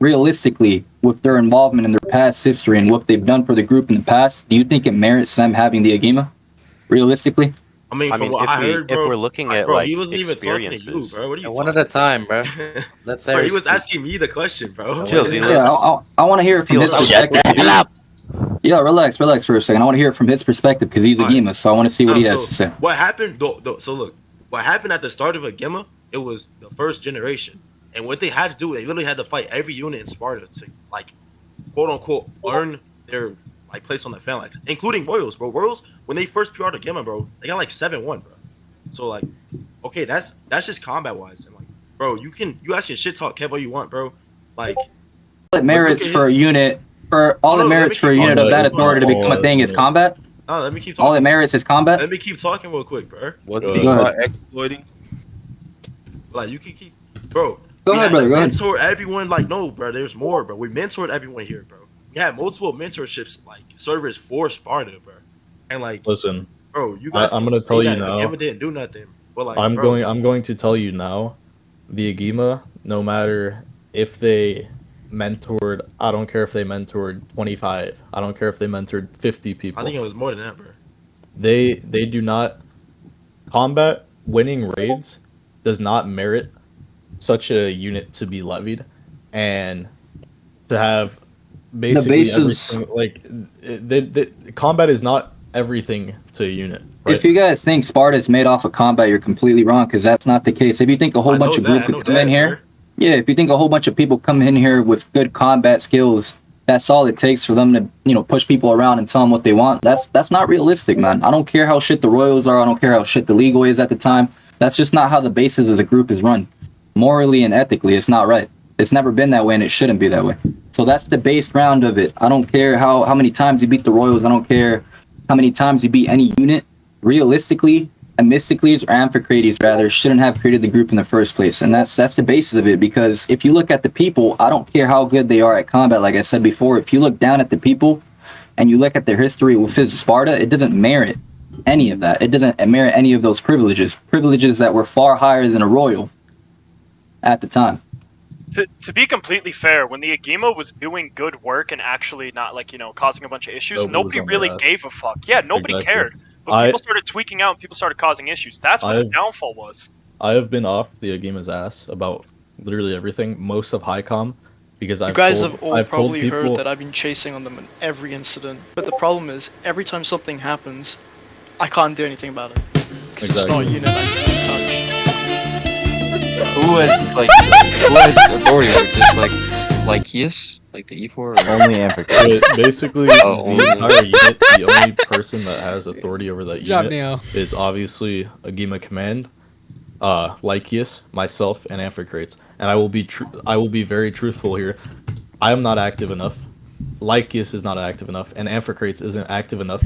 Realistically, with their involvement in their past history and what they've done for the group in the past, do you think it merits them having the Agema? Realistically? I mean, from what I heard, bro, if we're looking at bro, he wasn't even talking to you, bro. What are you? One at a time, bro. Let's bro, he was asking me the question, bro. Yeah, I want to hear it from his perspective. Yeah, relax for a second. I want to hear it from his perspective because he's Agema, so I want to see what he has to say. What happened? So look, what happened at the start of Agema? It was the first generation, and what they had to do, they literally had to fight every unit in Sparta to, like, quote unquote, earn their like place on the phalanx, including Royals, bro. Royals, when they first PR'd Agema, bro, they got like 7-1, bro. So like, okay, that's just combat wise, and like, bro, you guys can shit talk Kev all you want, bro. Like, all it merits for a unit, of that authority to become a thing is combat. No, let me keep talking. All it merits is combat. Let me keep talking real quick, bro. What thing about exploiting? Like, you can keep, bro. Go ahead, brother. Go ahead. Mentor everyone, like, no, bro. There's more, bro. We mentored everyone here, bro. We had multiple mentorships, like servers for Sparta, bro. And like, listen, bro, you guys. I'm gonna tell you now. Agema didn't do nothing. But like, I'm going to tell you now. The Agema, no matter if they mentored, I don't care if they mentored 25. I don't care if they mentored 50 people. I think it was more than that, bro. They do not. Combat winning raids does not merit such a unit to be levied, and to have basically everything. Like, the combat is not everything to a unit. Right? If you guys think Sparta's made off of combat, you're completely wrong, because that's not the case. If you think a whole bunch of group could come in here, if you think a whole bunch of people come in here with good combat skills, that's all it takes for them to, push people around and tell them what they want. That's not realistic, man. I don't care how shit the Royals are. I don't care how shit the Legal is at the time. That's just not how the basis of the group is run. Morally and ethically, it's not right. It's never been that way, and it shouldn't be that way. So that's the base round of it. I don't care how many times you beat the Royals. I don't care how many times you beat any unit. Realistically, Themistocles or Amphicrates rather shouldn't have created the group in the first place, and that's the basis of it. Because if you look at the people, I don't care how good they are at combat. Like I said before, if you look down at the people and you look at their history with Sparta, it doesn't merit any of that. It doesn't merit any of those privileges that were far higher than a royal at the time. To be completely fair, when the Agema was doing good work and actually not like, causing a bunch of issues, nobody really gave a fuck. Yeah, nobody cared. But people started tweaking out and people started causing issues. That's what the downfall was. I have been off the Agema's ass about literally everything, most of Highcom, because You guys have all probably heard that I've been chasing on them in every incident. But the problem is, every time something happens, I can't do anything about it. Because it's not a unit I can touch. Who has authority over just like Lycius? Like the E4? Only Amphicrates. Basically, the entire unit, the only person that has authority over that unit is obviously Agema Command, Lycius, myself, and Amphicrates. And I will be very truthful here. I am not active enough. Lycius is not active enough, and Amphicrates isn't active enough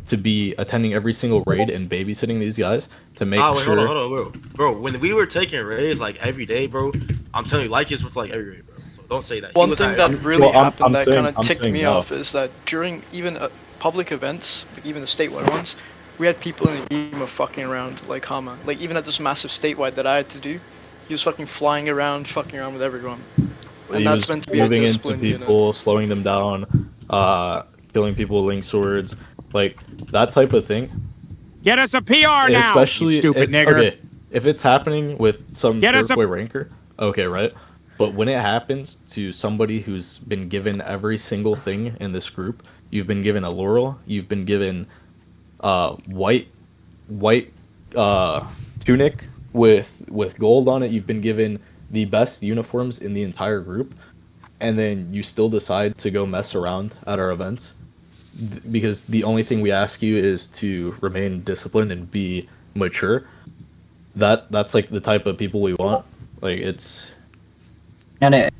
to be attending every single raid and babysitting these guys to make sure. Hold on, bro. When we were taking raids like every day, bro, I'm telling you, Lycius was like every raid, bro. So don't say that. One thing that really happened that kind of ticked me off is that during even public events, like even the statewide ones, we had people in the game of fucking around like Hama. Like even at this massive statewide that I had to do, he was fucking flying around, fucking around with everyone. And that's meant to be moving into people, slowing them down, killing people with linked swords, like that type of thing. Get us a PR now, especially you stupid nigger. Okay, if it's happening with some third-way ranker, okay, right? But when it happens to somebody who's been given every single thing in this group, you've been given a laurel, you've been given white tunic with gold on it, you've been given the best uniforms in the entire group, and then you still decide to go mess around at our events because the only thing we ask you is to remain disciplined and be mature. That's like the type of people we want. Like it's, and it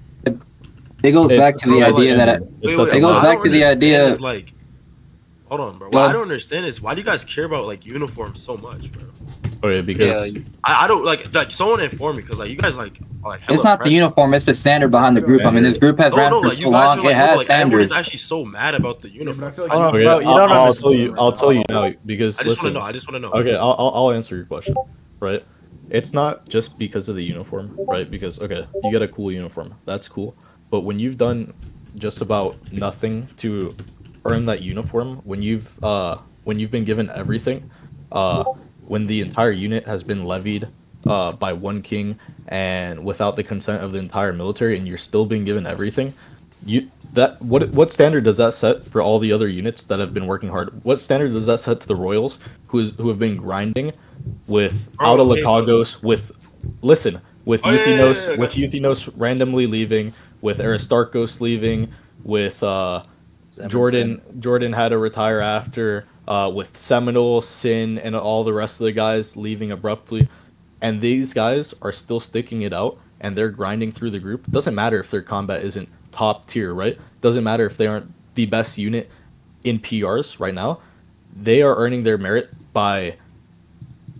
goes back to the idea that it goes back to the idea. Like, hold on, bro. What I don't understand is why do you guys care about like uniforms so much, bro? Okay, because I don't like someone inform me because like you guys like it's not the uniform, it's the standard behind the group. I mean, this group has ran for so long, it has standards. Everyone's actually so mad about the uniform. I'll tell you now because I just want to know. Okay, I'll answer your question. Right, it's not just because of the uniform, right? Because okay, you get a cool uniform, that's cool. But when you've done just about nothing to earn that uniform, when you've been given everything, when the entire unit has been levied by one king and without the consent of the entire military, and you're still being given everything, what standard does that set for all the other units that have been working hard? What standard does that set to the royals who have been grinding with Autolacagos, with Euthynos randomly leaving, with Aristarchos leaving, with Jordan had to retire after, with Seminole, Sin, and all the rest of the guys leaving abruptly, and these guys are still sticking it out and they're grinding through the group. Doesn't matter if their combat isn't top tier, right? Doesn't matter if they aren't the best unit in PRs right now. They are earning their merit by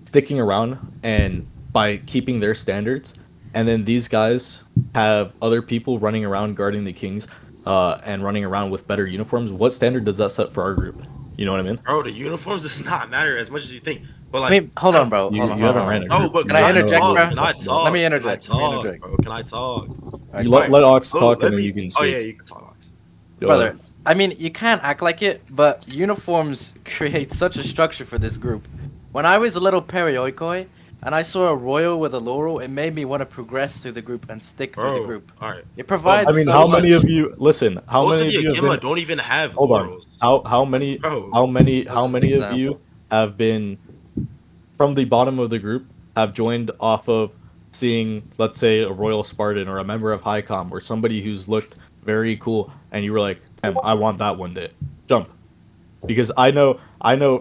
sticking around and by keeping their standards. And then these guys have other people running around guarding the kings and running around with better uniforms. What standard does that set for our group? You know what I mean? Bro, the uniforms does not matter as much as you think. But like, wait, hold on, bro. Hold on. No, but can I interject, bro? Can I talk? Let me interject. Bro, can I talk? Let Ox talk and then you can speak. Oh yeah, you can talk, Ox. Brother, I mean, you can't act like it, but uniforms create such a structure for this group. When I was a little perioikoi, and I saw a royal with a laurel, it made me want to progress through the group and stick through the group. All right. It provides. I mean, how many of you listen? How Most many of of you don't even have hold laurels. on? How many of you have been from the bottom of the group have joined off of seeing, let's say, a Royal Spartan or a member of Highcom or somebody who's looked very cool, and you were like, I want that one day. Jump. Because I know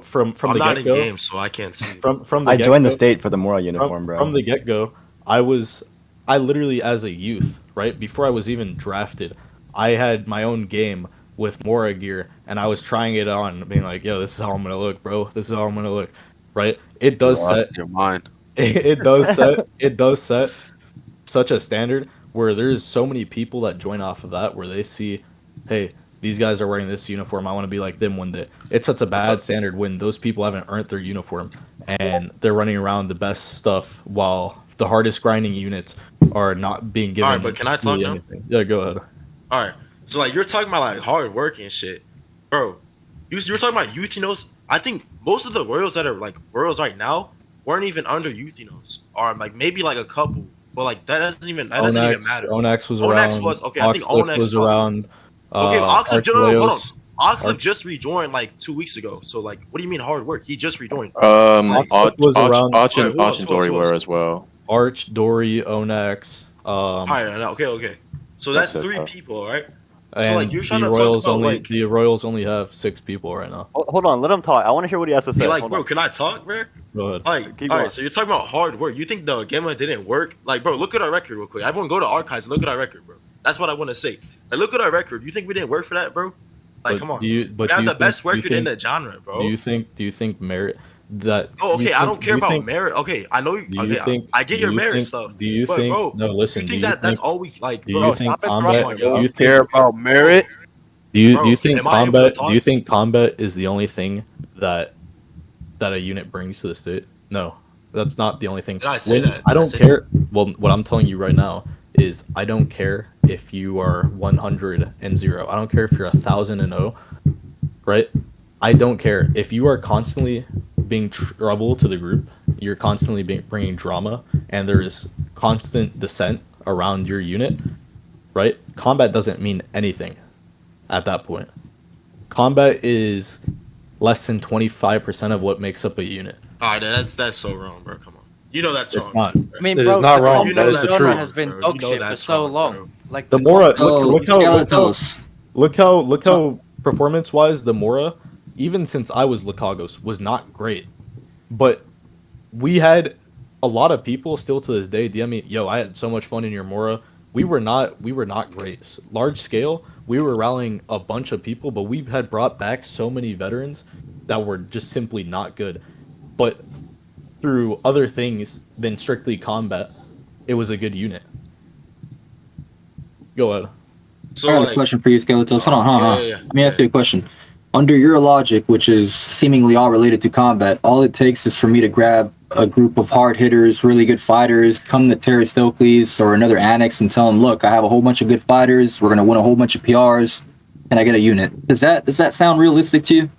from I'm the not get-go, in game, so I can't see. From the I joined the state for the moral uniform, bro. From the get-go, I literally, as a youth, right, before I was even drafted, I had my own game with Mora gear, and I was trying it on, being like, yo, this is how I'm gonna look, bro. This is how I'm gonna look. right? It does set your mind. It does set such a standard where there's so many people that join off of that where they see, hey, these guys are wearing this uniform. I want to be like them one day. It sets a bad standard when those people haven't earned their uniform and they're running around the best stuff while the hardest grinding units are not being given. All right, but can I talk now? Anything. Yeah, go ahead. All right, so like you're talking about like hard work and shit, bro. You're talking about Euthinos. I think most of the royals that are like royals right now weren't even under Euthinos, or like maybe like a couple. But like that doesn't even matter. Onax was around. Onax was okay. I think Onax was around. Okay, Oxley, hold on. Oxley Arch- just rejoined like 2 weeks ago. So like, what do you mean hard work? He just rejoined. Arch and Who Dory else? were as well. Arch, Dory, Onax. Okay. So that's 3 people, right? And so like you're trying to Royals talk about the Royals only have 6 people right now. Hold on, let him talk. I want to hear what he has to say. like, bro, can I talk, bro? Go ahead. Like, all right, so you're talking about hard work. You think the gamma didn't work? Like, bro, look at our record real quick. Everyone go to archives and look at our record, bro. That's what I want to say. Like, look at our record. You think we didn't work for that, bro? Like, come on. We have the best record in the genre, bro. Do you think merit that? Oh, okay. I don't care about merit. Okay, I know. I get your merit stuff. Do you think? Bro, no, listen. You think that's all we like? Do bro, you think combat? Do you care about merit? Do you think combat? Do you think combat is the only thing that a unit brings to the state? No, that's not the only thing. Did I say that? I don't care. Well, what I'm telling you right now is I don't care if you are 100 and 0. I don't care if you're 1,000 and 0. Right? I don't care if you are constantly being trouble to the group. You're constantly bringing drama, and there is constant dissent around your unit. Right? Combat doesn't mean anything at that point. Combat is less than 25% of what makes up a unit. All right, that's so wrong, bro. Come on, you know that's wrong. It's not. Too, I mean, bro, not wrong. The That is the truth. has been dog shit for so long. Like The Mora, look how performance-wise the Mora, even since I was Lacagos, was not great. But we had a lot of people still to this day DM me, yo, I had so much fun in your Mora. We were not great. Large scale, we were rallying a bunch of people, but we had brought back so many veterans that were just simply not good. But through other things than strictly combat, it was a good unit. Go ahead. So I have a question for you, Skeletos. Hold on. Let me ask you a question. Under your logic, which is seemingly all related to combat, all it takes is for me to grab a group of hard hitters, really good fighters, come to Terrastocles or another annex and tell them, look, I have a whole bunch of good fighters. We're going to win a whole bunch of PRs. And I get a unit. Does that sound realistic to you?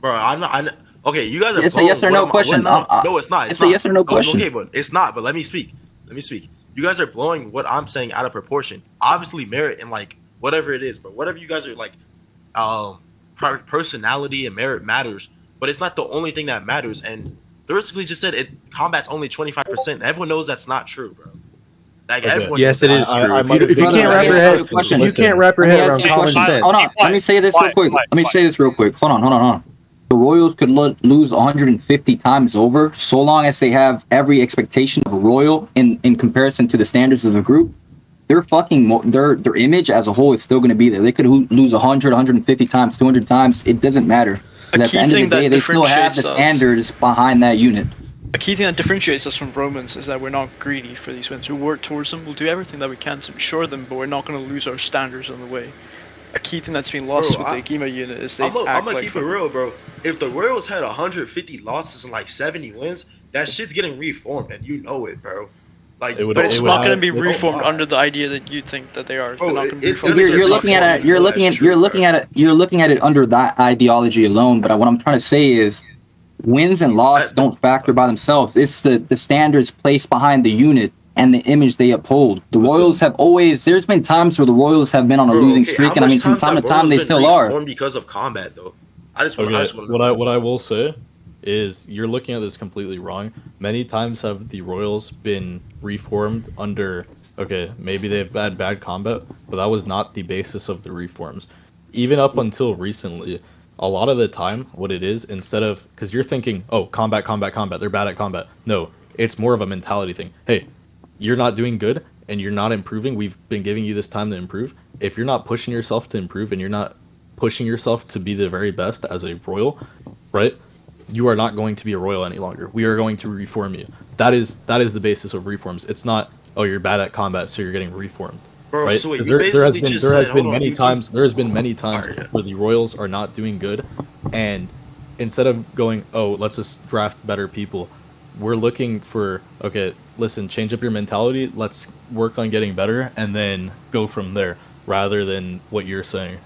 Bro, I'm not. Okay, you guys are. It's a yes or no question. No, it's not. It's a yes or no question. Okay, but it's not. But let me speak. You guys are blowing what I'm saying out of proportion. Obviously, merit and like whatever it is, but whatever you guys are like, personality and merit matters, but it's not the only thing that matters. And basically just said combat's only 25%. Everyone knows that's not true, bro. Like everyone. Yes, it is true. If you can't wrap your head around common sense. Hold on. Let me say this real quick. Hold on. The Royals could lose 150 times over, so long as they have every expectation of a Royal in comparison to the standards of the group. Their their image as a whole is still going to be there. They could lose 100, 150 times, 200 times. It doesn't matter. At the end of the day, they still have the standards behind that unit. A key thing that differentiates us from Romans is that we're not greedy for these wins. We work towards them. We'll do everything that we can to ensure them, but we're not going to lose our standards on the way. A key thing that's been lost with the Gima unit is I'm gonna keep it real, bro. If the Royals had 150 losses and like 70 wins, that shit's getting reformed, and you know it, bro. Like, but it's not going to be reformed under the idea that you think that they are. Bro, you're looking at it. You're looking at it under that ideology alone. But what I'm trying to say is, wins and loss don't factor by themselves. It's the standards placed behind the unit and the image they uphold. The Royals have always. There's been times where the Royals have been on a losing streak, and I mean, from time to time they still are. Because of combat, though. What I will say is you're looking at this completely wrong. Many times have the Royals been reformed under, okay, maybe they've had bad combat, but that was not the basis of the reforms. Even up until recently, a lot of the time, what it is, instead of, because you're thinking, oh, combat, they're bad at combat. No, it's more of a mentality thing. Hey, you're not doing good, and you're not improving. We've been giving you this time to improve. If you're not pushing yourself to improve, and you're not pushing yourself to be the very best as a Royal, right? you are not going to be a royal any longer. We are going to reform you. That is the basis of reforms. It's not, oh, you're bad at combat, so you're getting reformed. Bro, right? so wait, There has been many times Alright, where the Royals are not doing good, and instead of going, oh, let's just draft better people, we're looking for, okay, listen, change up your mentality. Let's work on getting better, and then go from there, rather than what you're saying.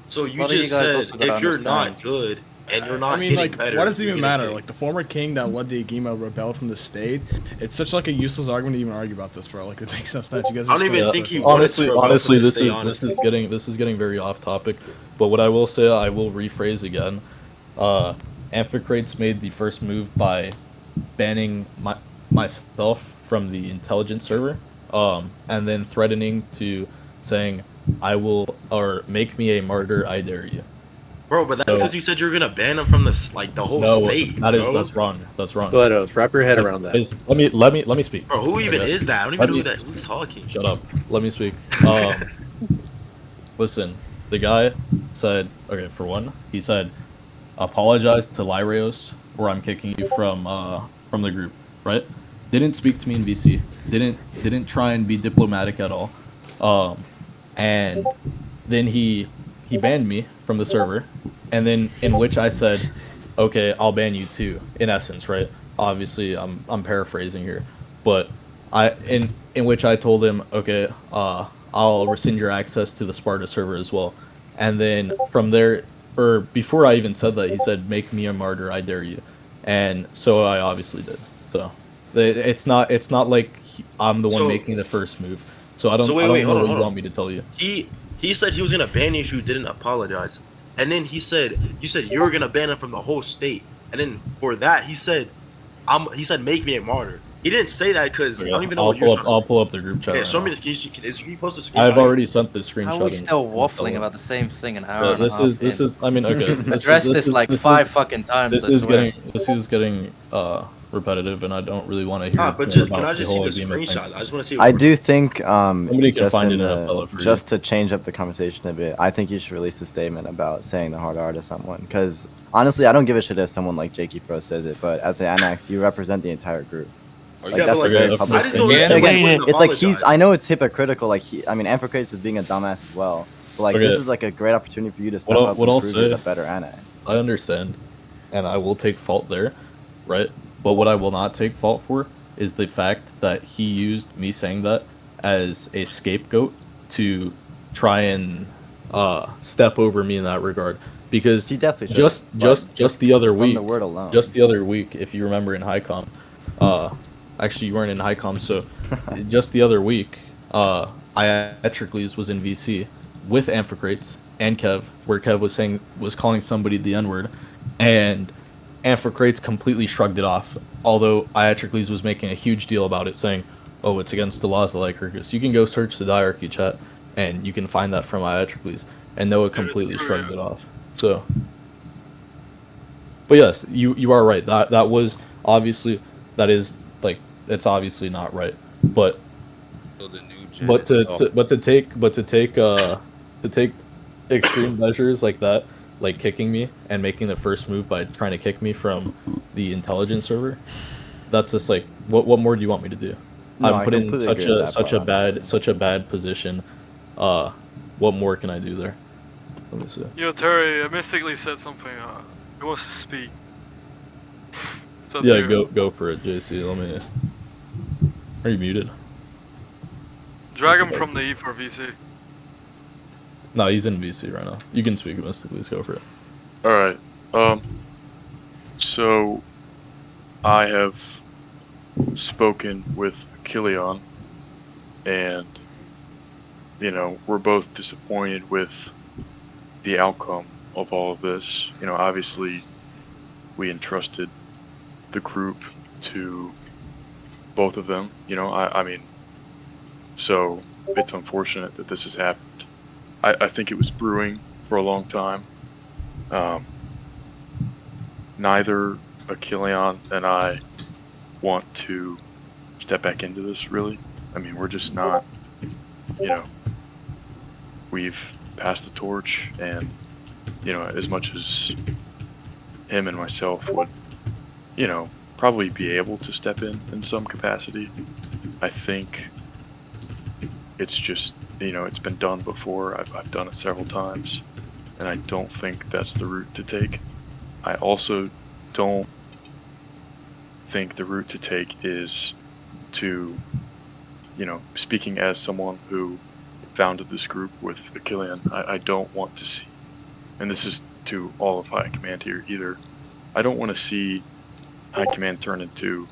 So you just said if you're not good and you're not getting better, why does it you're even getting matter? kicked. Like the former king that led the Agema rebelled from the state. It's such like a useless argument to even argue about this, bro. Like it makes no sense. You guys. I don't even think he honestly, this is getting very off topic. But what I will say, I will rephrase again. Amphicrates made the first move by banning myself from the intelligence server, and then threatening to saying, "I will or make me a martyr. I dare you." Bro, but that's because you said you're gonna ban him from this, like the whole state. That's wrong. That's wrong. GLaDOS, wrap your head around that. Let me speak. Bro, who even is that? I don't even know who that. Who's talking? Shut up. Let me speak. Listen, the guy said, okay, for one, he said, apologize to Lyreos, or I'm kicking you from the group, right? Didn't speak to me in VC. Didn't try and be diplomatic at all. And then he banned me from the server, and then in which I said, okay, I'll ban you too, in essence, right? Obviously, I'm paraphrasing here, but in which I told him, okay, I'll rescind your access to the Sparta server as well. And then from there, or before I even said that, he said, make me a martyr, I dare you. And so I obviously did. So it's not like I'm the one making the first move. So I don't know what you want me to tell you. He said he was gonna ban you if you didn't apologize, and then you said you were gonna ban him from the whole state, and then for that he said make me a martyr. He didn't say that because I don't even know what you're talking about. I'll pull up the group chat. Yeah, show me the. Can you post a screenshot? I've already sent the screenshot. How are we still waffling about the same thing an hour and a half? This is. I mean, okay. Addressed this like 5 fucking times. This is getting repetitive, and I don't really want to hear. But can I just see the screenshot? I just want to see. I do think somebody can find it in Apella for just to change up the conversation a bit. I think you should release a statement about saying the hard R to someone, because honestly, I don't give a shit if someone like Jakey Pro says it, but as an Annex, you represent the entire group. Like, that's a very public statement. Again, it's like I know it's hypocritical. Like Amphicrates is being a dumbass as well. But like this is like a great opportunity for you to step up and prove you're a better Annex. I understand, and I will take fault there, right? But what I will not take fault for is the fact that he used me saying that as a scapegoat to try and step over me in that regard. Because he definitely just the other week, the word alone. just the other week, if you remember in Highcom, actually you weren't in Highcom, so just the other week, Iatricles was in VC with Amphicrates and Kev, where Kev was calling somebody the N-word, and Amphicrates completely shrugged it off, although Iatricles was making a huge deal about it, saying, oh, it's against the laws of Lycurgus. You can go search the diarchy chat, and you can find that from Iatricles, and Noah completely shrugged it off. So, but yes, you are right. That was obviously, that is, like, it's obviously not right. But to take extreme measures like that, like kicking me and making the first move by trying to kick me from the intelligence server, that's just like, what more do you want me to do? No, I'm put in such a bad position. What more can I do there? Let me see. Yo, Terry, I basically said something. He wants to speak. Yeah, go for it, JC. Let me. Are you muted? Drag him from the E4 VC. No, he's in VC right now. You can speak, Mr. Please go for it. Alright. So I have spoken with Kilian, and we're both disappointed with the outcome of all of this. Obviously we entrusted the group to both of them. I mean, so it's unfortunate that this has happened. I think it was brewing for a long time. Neither Achilleon and I want to step back into this, really. I mean, we're just not, we've passed the torch, and, as much as him and myself would, you know, probably be able to step in some capacity. I think it's just, you know, it's been done before. I've done it several times, and I don't think that's the route to take. I also don't think the route to take is to, you know, speaking as someone who founded this group with Achillean, I don't want to see, and this is to all of High Command here either, I don't want to see High Command turn into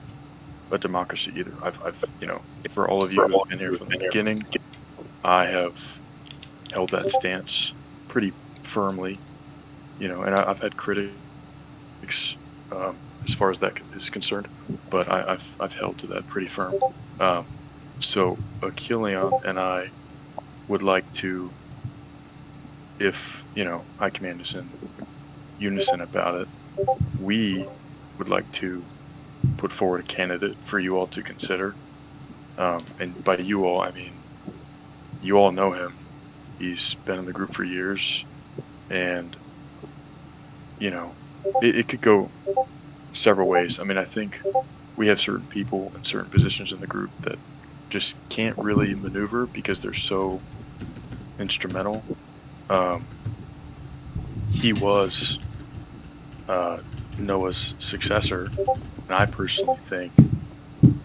a democracy either. I've, you know, for all of you who have been here from the beginning, I have held that stance pretty firmly, you know, and I've had critics as far as that is concerned, but I've held to that pretty firm. So Achilleon and I would like to, if, you know, High Command is in unison about it, we would like to put forward a candidate for you all to consider. And by you all, I mean, you all know him. He's been in the group for years, and, you know, it could go several ways. I mean, I think we have certain people in certain positions in the group that just can't really maneuver because they're so instrumental. He was Noah's successor, and I personally think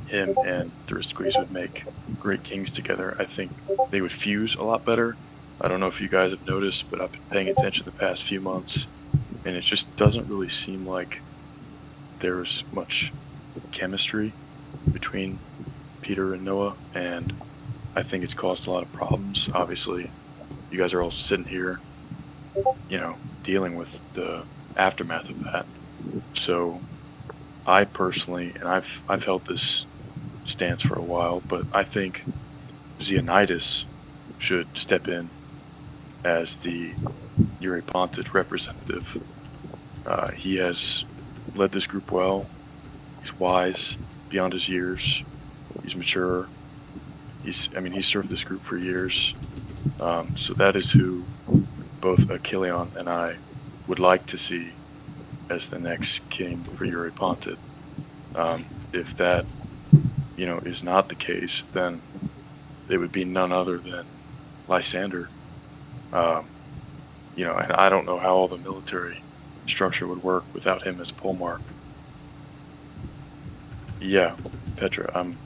him and Themistocles would make great kings together. I think they would fuse a lot better. I don't know if you guys have noticed, but I've been paying attention the past few months, and it just doesn't really seem like there's much chemistry between Peter and Noah, and I think it's caused a lot of problems. Obviously, you guys are all sitting here, you know, dealing with the aftermath of that. So I personally, and I've held this stance for a while, but I think Xeonidas should step in as the Eurypontid representative. He has led this group well. He's wise beyond his years. He's mature. He's served this group for years. So that is who both Achilleon and I would like to see as the next king for Eurypontid. If that, you know, is not the case, then it would be none other than Lysander. You know, and I don't know how all the military structure would work without him as polemarch. Yeah, Petra, I'm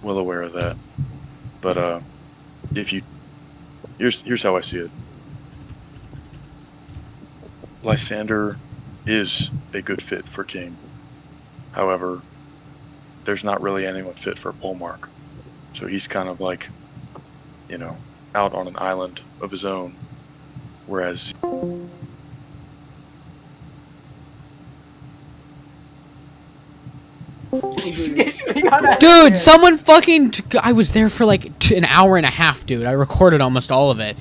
well aware of that. But if you, here's how I see it. Lysander is a good fit for king. However, there's not really anyone fit for polemarch. So he's kind of like, you know, out on an island of his own. Whereas Dude, someone fucking I was there for like an hour and a half, dude. I recorded almost all of it.